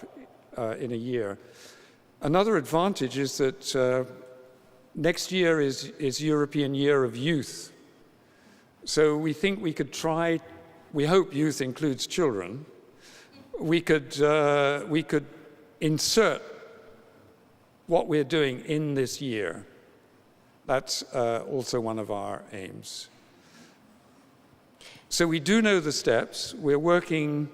in a year. Another advantage is that next year is European Year of Youth. So we think we could try, we hope youth includes children, we could insert what we're doing in this year. That's also one of our aims. So we do know the steps. We're working,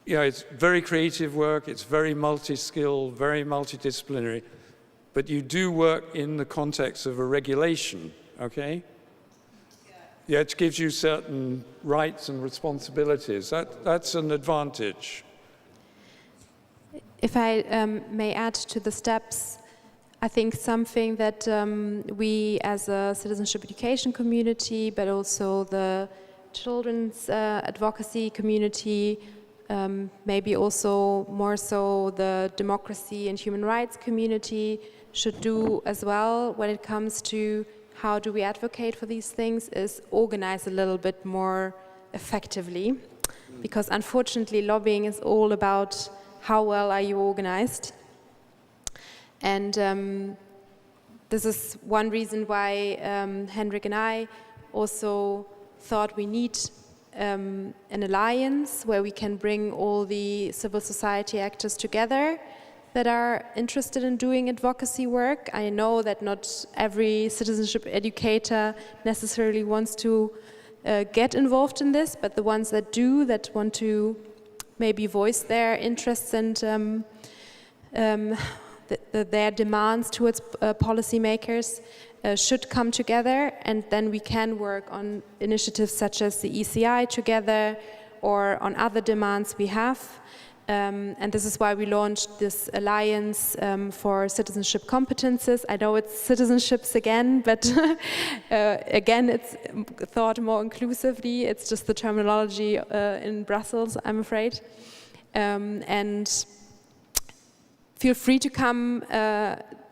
you know, it's very creative work, it's very multi-skilled, very multidisciplinary, but you do work in the context of a regulation, okay? Yeah, it gives you certain rights and responsibilities. That's an advantage. If I may add to the steps, I think something that we as a citizenship education community, but also the children's advocacy community, maybe also more so the democracy and human rights community should do as well when it comes to how do we advocate for these things is organize a little bit more effectively. Because unfortunately lobbying is all about how well are you organized. And this is one reason why Henrik and I also thought we need an alliance where we can bring all the civil society actors together that are interested in doing advocacy work. I know that not every citizenship educator necessarily wants to get involved in this, but the ones that do, that want to maybe voice their interests and their demands towards policymakers should come together, and then we can work on initiatives such as the ECI together or on other demands we have. And this is why we launched this alliance for citizenship competences. I know it's citizenships again, but again, it's thought more inclusively. It's just the terminology in Brussels, I'm afraid. And feel free to come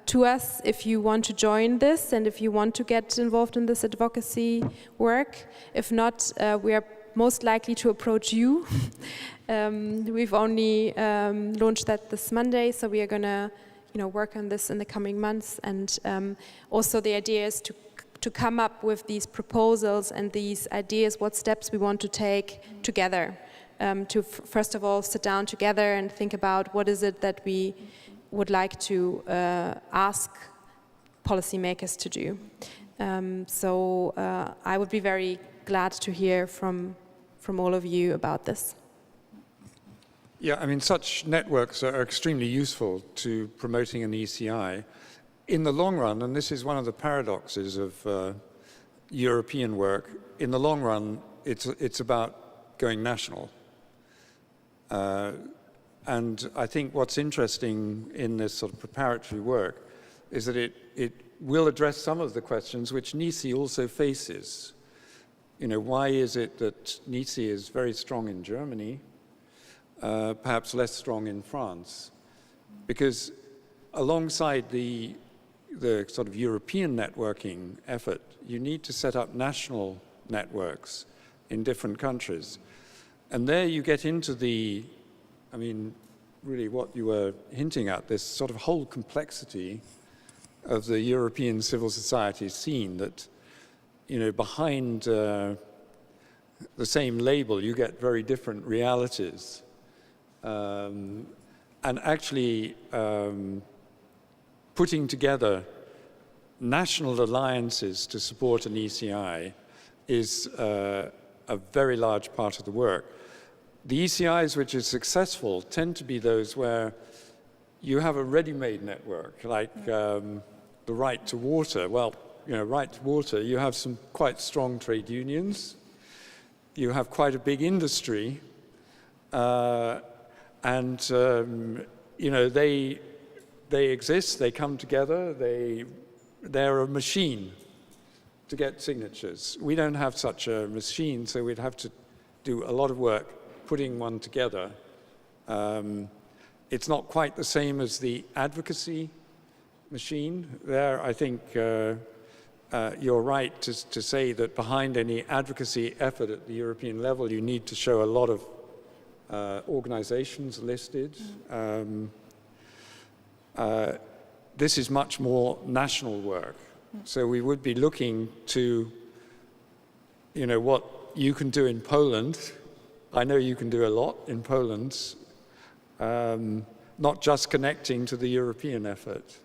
to us if you want to join this and if you want to get involved in this advocacy work. If not, we are most likely to approach you. We've only launched that this Monday, so we are going to, work on this in the coming months. And also the idea is to come up with these proposals and these ideas, what steps we want to take together. To first of all sit down together and think about what is it that we would like to ask policymakers to do. So I would be very glad to hear from all of you about this. Yeah, I mean, such networks are extremely useful to promoting an ECI. In the long run, and this is one of the paradoxes of European work, in the long run, it's about going national. And I think what's interesting in this sort of preparatory work is that it will address some of the questions which NECE also faces. Why is it that NECE is very strong in Germany, perhaps less strong in France? Because alongside the the sort of European networking effort, you need to set up national networks in different countries. And there you get into the, I mean, really what you were hinting at, this sort of whole complexity of the European civil society scene that, you know, behind the same label, you get very different realities. And actually putting together national alliances to support an ECI is a very large part of the work. The ECIs which are successful tend to be those where you have a ready-made network, like the right to water. Well, you know, right to water, you have some quite strong trade unions, you have quite a big industry, and you know, they exist, they come together, they're a machine to get signatures. We don't have such a machine, so we'd have to do a lot of work putting one together. It's not quite the same as the advocacy machine. There, I think you're right to say that behind any advocacy effort at the European level, you need to show a lot of organizations listed. This is much more national work. So we would be looking to, you know, what you can do in Poland. I know you can do a lot in Poland, not just connecting to the European effort.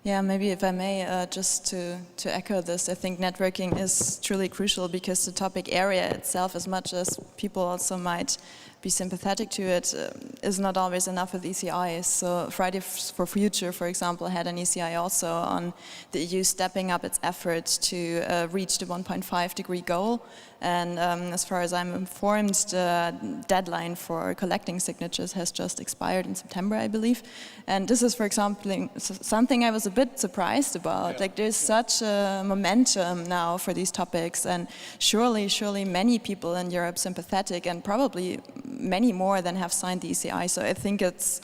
Yeah, maybe if I may, just to echo this, I think networking is truly crucial because the topic area itself, as much as people also might be sympathetic to it, is not always enough with ECIs. So Fridays for Future, for example, had an ECI also on the EU stepping up its efforts to reach the 1.5 degree goal. And as far as I'm informed, the deadline for collecting signatures has just expired in September, I believe. And this is, for example, something I was a bit surprised about. Like, there's such a momentum now for these topics, and surely many people in Europe sympathetic, and probably many more than have signed the ECI. So I think it's,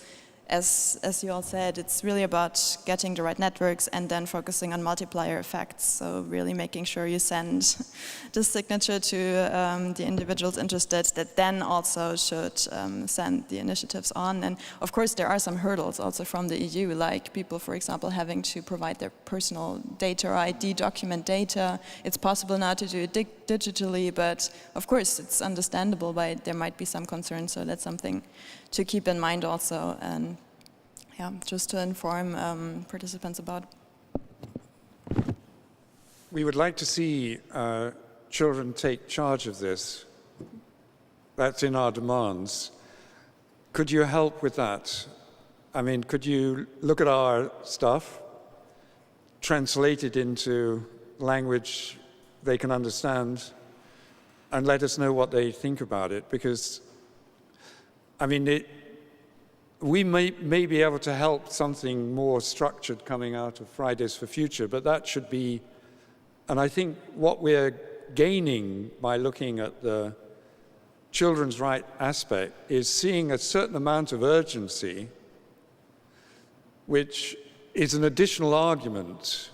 as you all said, it's really about getting the right networks and then focusing on multiplier effects. So really making sure you send the signature to the individuals interested that then also should send the initiatives on. And of course, there are some hurdles also from the EU, like people, for example, having to provide their personal data or ID document data. It's possible now to do it digitally, but of course, it's understandable, but there might be some concerns. So that's something to keep in mind also, and yeah, just to inform participants about. We would like to see children take charge of this. That's in our demands. Could you help with that? I mean, could you look at our stuff, translate it into language they can understand, and let us know what they think about it? Because I mean, we may be able to help something more structured coming out of Fridays for Future, but that should be, and I think what we're gaining by looking at the children's right aspect is seeing a certain amount of urgency, which is an additional argument,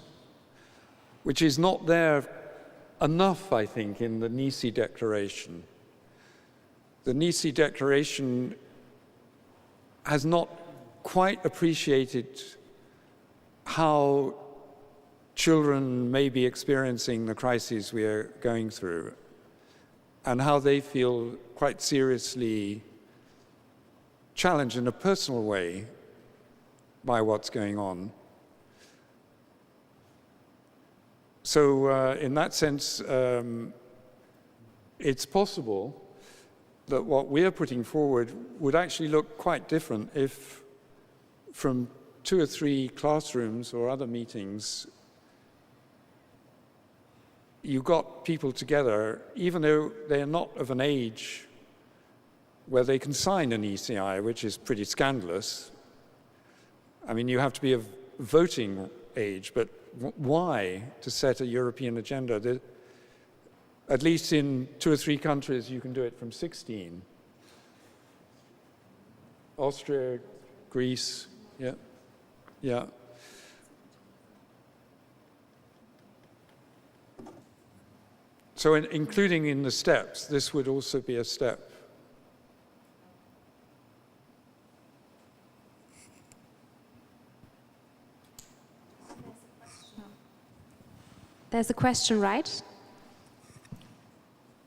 which is not there enough, I think, in the NECE Declaration. The NECE Declaration has not quite appreciated how children may be experiencing the crises we are going through and how they feel quite seriously challenged in a personal way by what's going on. So in that sense, it's possible that what we're putting forward would actually look quite different if from 2 or 3 classrooms or other meetings you got people together, even though they're not of an age where they can sign an ECI, which is pretty scandalous. I mean, you have to be of voting age, but why to set a European agenda? At least in 2 or 3 countries, you can do it from 16. Austria, Greece, yeah. So including in the steps, this would also be a step. There's a question, right?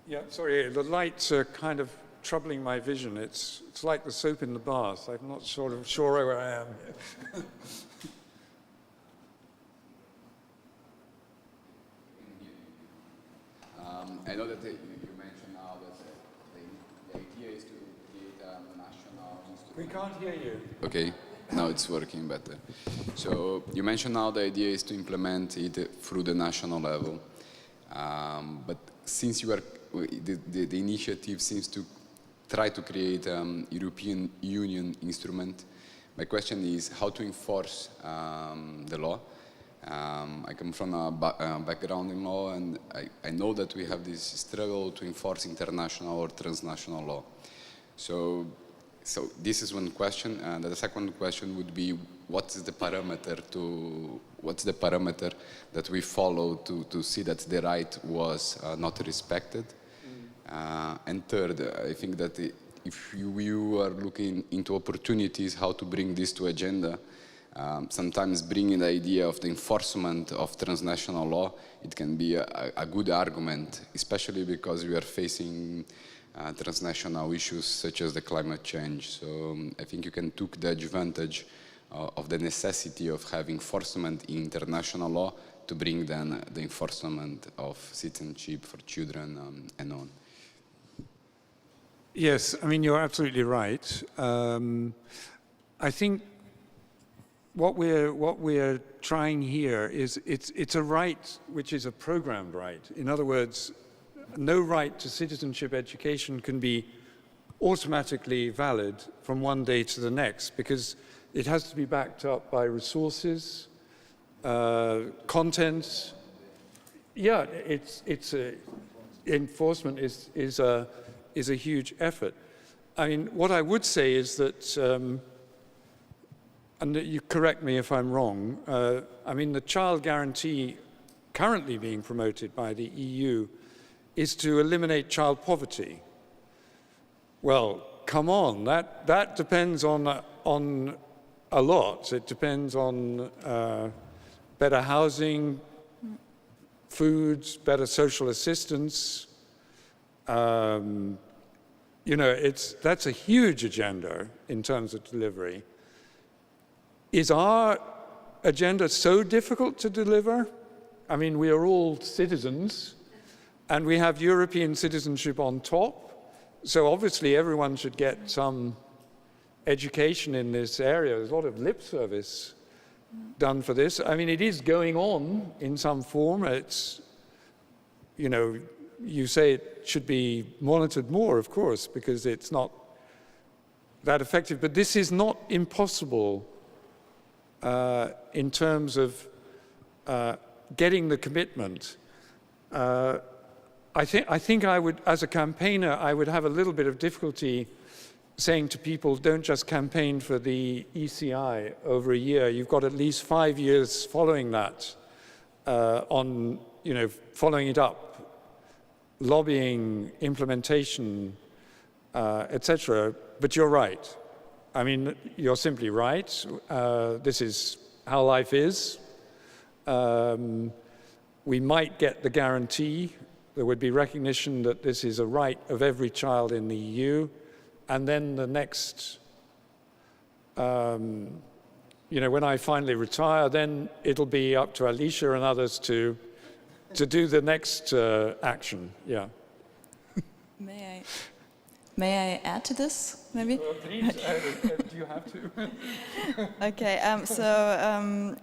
Yeah, sorry, the lights are kind of troubling my vision. It's like the soap in the bath. I'm not sure where I am. I know that you mentioned now that the idea is to create a national institute. We can't hear you. Okay, now it's working better. So you mentioned now the idea is to implement it through the national level. But since you are, the initiative seems to try to create an European Union instrument, my question is how to enforce the law. I come from a background in law, and I know that we have this struggle to enforce international or transnational law. So this is one question, and the second question would be, what's the parameter that we follow to see that the right was not respected? And third, I think that if you are looking into opportunities how to bring this to agenda, sometimes bringing the idea of the enforcement of transnational law, it can be a good argument, especially because we are facing transnational issues such as the climate change. So I think you can take the advantage of the necessity of having enforcement in international law to bring then the enforcement of citizenship for children and on. Yes, I mean, you're absolutely right. I think what we're trying here is it's a right which is a programmed right. In other words, no right to citizenship education can be automatically valid from one day to the next because it has to be backed up by resources, content. Yeah, enforcement is a huge effort. I mean, what I would say is that, and you correct me if I'm wrong, I mean, the child guarantee currently being promoted by the EU is to eliminate child poverty. Well, come on, that depends on a lot. It depends on better housing, foods, better social assistance. You know, that's a huge agenda in terms of delivery. Is our agenda so difficult to deliver? I mean, we are all citizens, and we have European citizenship on top. So obviously everyone should get some education in this area. There's a lot of lip service done for this. I mean, it is going on in some form. It's, you know, you say it should be monitored more, of course, because it's not that effective. But this is not impossible in terms of getting the commitment. I think I would, as a campaigner, I would have a little bit of difficulty saying to people, don't just campaign for the ECI over a year. You've got at least 5 years following that on, you know, following it up, lobbying, implementation, etc. But you're right. I mean, you're simply right. This is how life is. We might get the guarantee. There would be recognition that this is a right of every child in the EU. And then the next, you know, when I finally retire, then it'll be up to Alicia and others to do the next action. Yeah. May I add to this, maybe? Please, do you have to? Okay,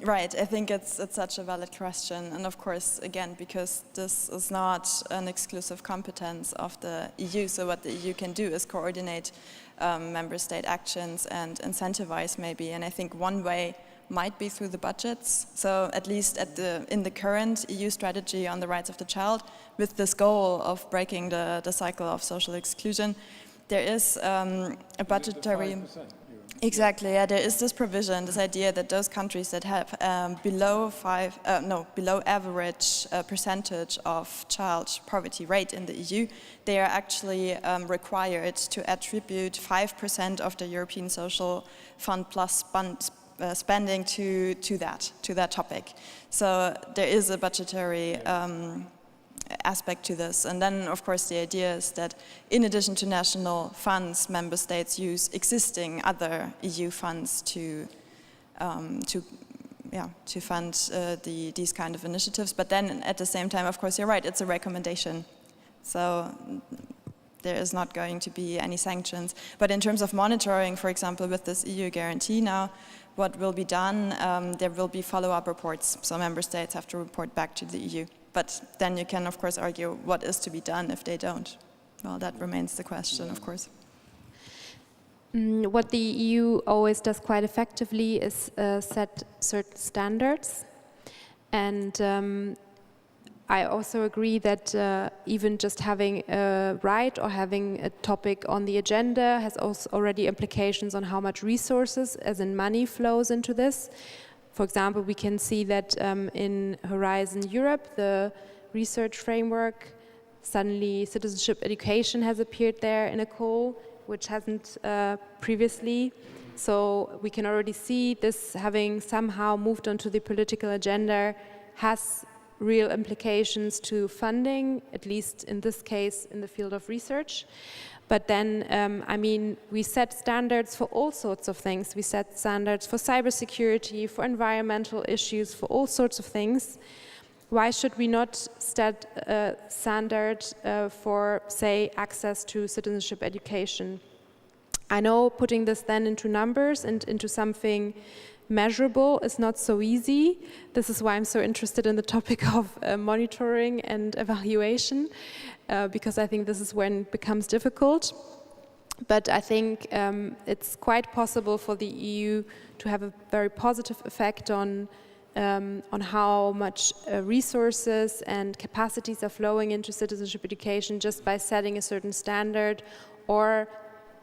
right, I think it's such a valid question. And of course, again, because this is not an exclusive competence of the EU, so what the EU can do is coordinate member state actions and incentivize maybe. And I think one way might be through the budgets. So at least in the current EU strategy on the rights of the child, with this goal of breaking the cycle of social exclusion, there is a budgetary... Exactly. Yeah, there is this provision, this idea that those countries that have below average percentage of child poverty rate in the EU, they are actually required to attribute 5% of the European Social Fund plus spending to that topic. So there is a budgetary aspect to this. And then, of course, the idea is that in addition to national funds, member states use existing other EU funds to fund these kind of initiatives. But then, at the same time, of course, you're right, it's a recommendation. So there is not going to be any sanctions. But in terms of monitoring, for example, with this EU guarantee now, what will be done, there will be follow-up reports. So member states have to report back to the EU. But then you can, of course, argue what is to be done if they don't. Well, that remains the question, of course. What the EU always does quite effectively is set certain standards. And I also agree that even just having a right or having a topic on the agenda has also already implications on how much resources, as in money, flows into this. For example, we can see that in Horizon Europe, the research framework, suddenly citizenship education has appeared there in a call, which hasn't previously. So we can already see this having somehow moved onto the political agenda has real implications to funding, at least in this case in the field of research. But then, I mean, we set standards for all sorts of things. We set standards for cybersecurity, for environmental issues, for all sorts of things. Why should we not set a standard for, say, access to citizenship education? I know putting this then into numbers and into something measurable is not so easy. This is why I'm so interested in the topic of monitoring and evaluation, because I think this is when it becomes difficult. But I think it's quite possible for the EU to have a very positive effect on how much resources and capacities are flowing into citizenship education just by setting a certain standard, or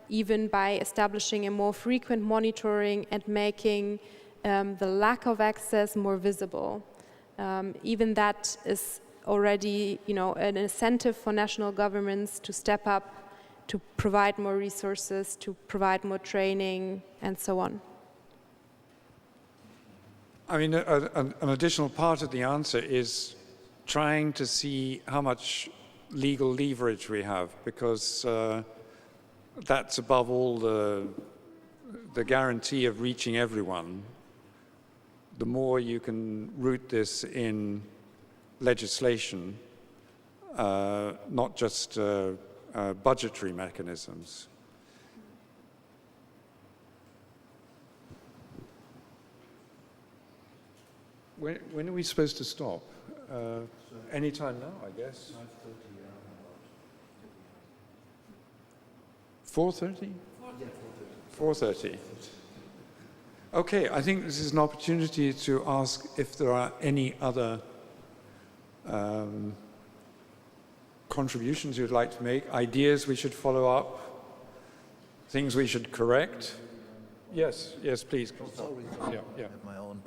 even by establishing a more frequent monitoring and making the lack of access more visible. Even that is already, an incentive for national governments to step up, to provide more resources, to provide more training, and so on. I mean, an additional part of the answer is trying to see how much legal leverage we have, because that's above all the guarantee of reaching everyone. The more you can root this in legislation, not just budgetary mechanisms. When are we supposed to stop? Any time now, I guess. 4:30? 4:30. Okay, I think this is an opportunity to ask if there are any other contributions you'd like to make, ideas we should follow up, things we should correct. Yes, please. Sorry. Yeah. My own.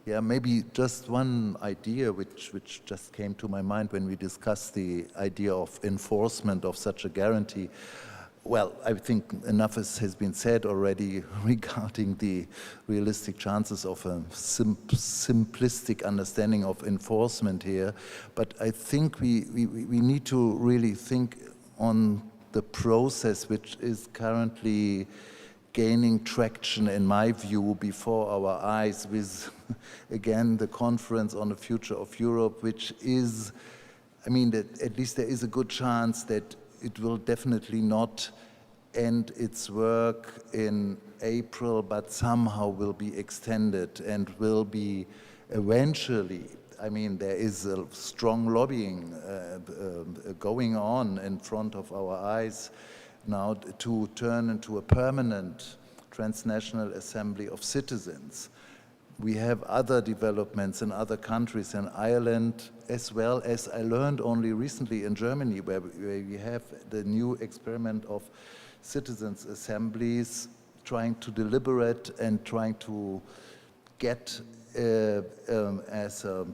Yeah, maybe just one idea which just came to my mind when we discussed the idea of enforcement of such a guarantee. Well, I think enough has been said already regarding the realistic chances of a simplistic understanding of enforcement here. But I think we need to really think on the process which is currently gaining traction, in my view, before our eyes with, again, the conference on the future of Europe, which is, I mean, that at least there is a good chance that it will definitely not end its work in April, but somehow will be extended and will be eventually, I mean, there is a strong lobbying going on in front of our eyes now to turn into a permanent transnational assembly of citizens. We have other developments in other countries, in Ireland, as well as I learned only recently in Germany, where we have the new experiment of citizens' assemblies trying to deliberate and trying to get as a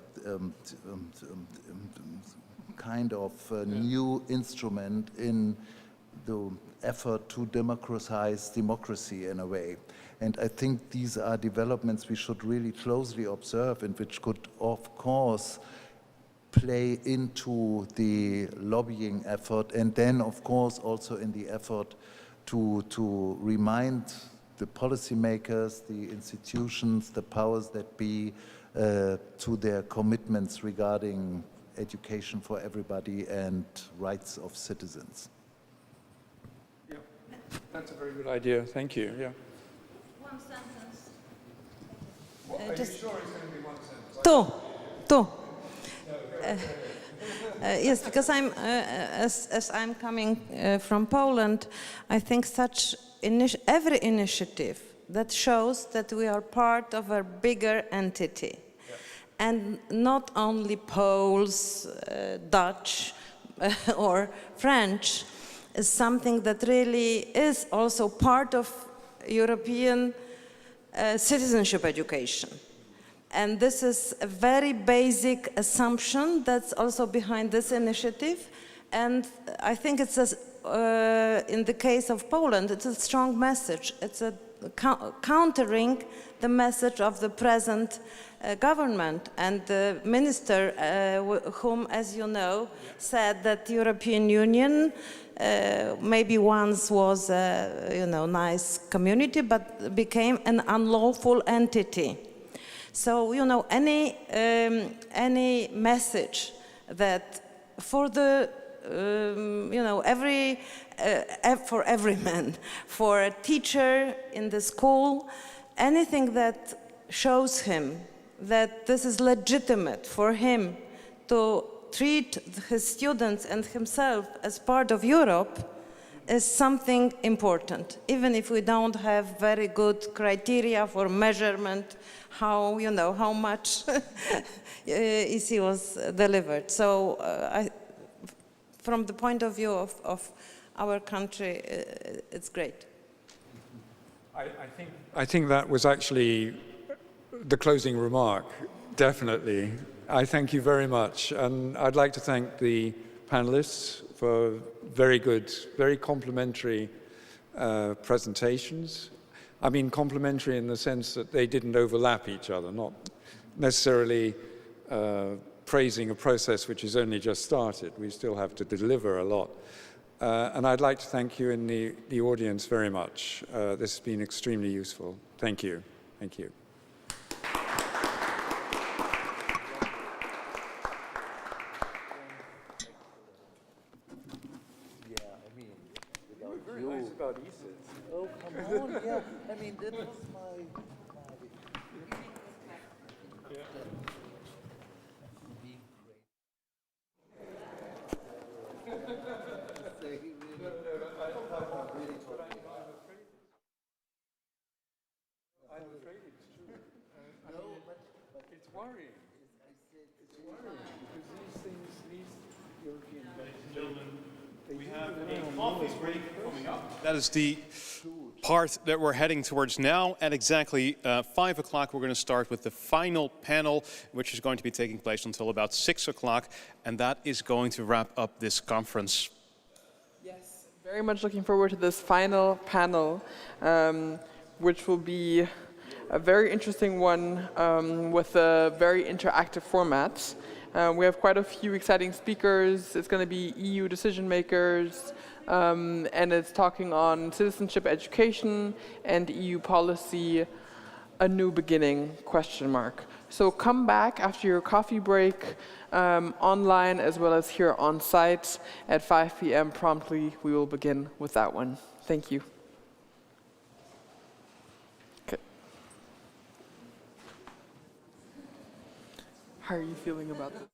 kind of a new instrument in the effort to democratize democracy in a way. And I think these are developments we should really closely observe and which could, of course, play into the lobbying effort and then, of course, also in the effort to remind the policymakers, the institutions, the powers that be to their commitments regarding education for everybody and rights of citizens. Yeah, that's a very good idea. Thank you. Yeah. One sentence. Are you sure it's going to be one sentence? Two. Yes, because as I'm coming from Poland, I think every initiative that shows that we are part of a bigger entity, and not only Poles, Dutch, or French, is something that really is also part of European citizenship education. And this is a very basic assumption that's also behind this initiative. And I think it's in the case of Poland, it's a strong message. It's a countering the message of the present government. And the minister, whom, as you know, said that the European Union maybe once was a nice community, but became an unlawful entity. So, any message that for the, for every man, for a teacher in the school, anything that shows him that this is legitimate for him to treat his students and himself as part of Europe is something important, even if we don't have very good criteria for measurement, how much EC was delivered. So from the point of view of our country, it's great. I think that was actually the closing remark, definitely. I thank you very much. And I'd like to thank the panelists for very good, very complimentary presentations. I mean complementary in the sense that they didn't overlap each other, not necessarily praising a process which has only just started. We still have to deliver a lot. And I'd like to thank you in the audience very much. This has been extremely useful. Thank you. Thank you. About ECIT. Oh, come on, yeah. I mean, that was my... I'm afraid it's true. No, but it's worrying. It's worrying because these European... Ladies and gentlemen, we have a coffee break coming up. That is the part that we're heading towards now. At exactly 5 o'clock, we're going to start with the final panel, which is going to be taking place until about 6 o'clock. And that is going to wrap up this conference. Yes, very much looking forward to this final panel, which will be a very interesting one with a very interactive format. We have quite a few exciting speakers. It's going to be EU decision makers, and it's talking on citizenship education and EU policy, a new beginning, ? So come back after your coffee break, online as well as here on site at 5 p.m. promptly. We will begin with that one. Thank you. How are you feeling about this?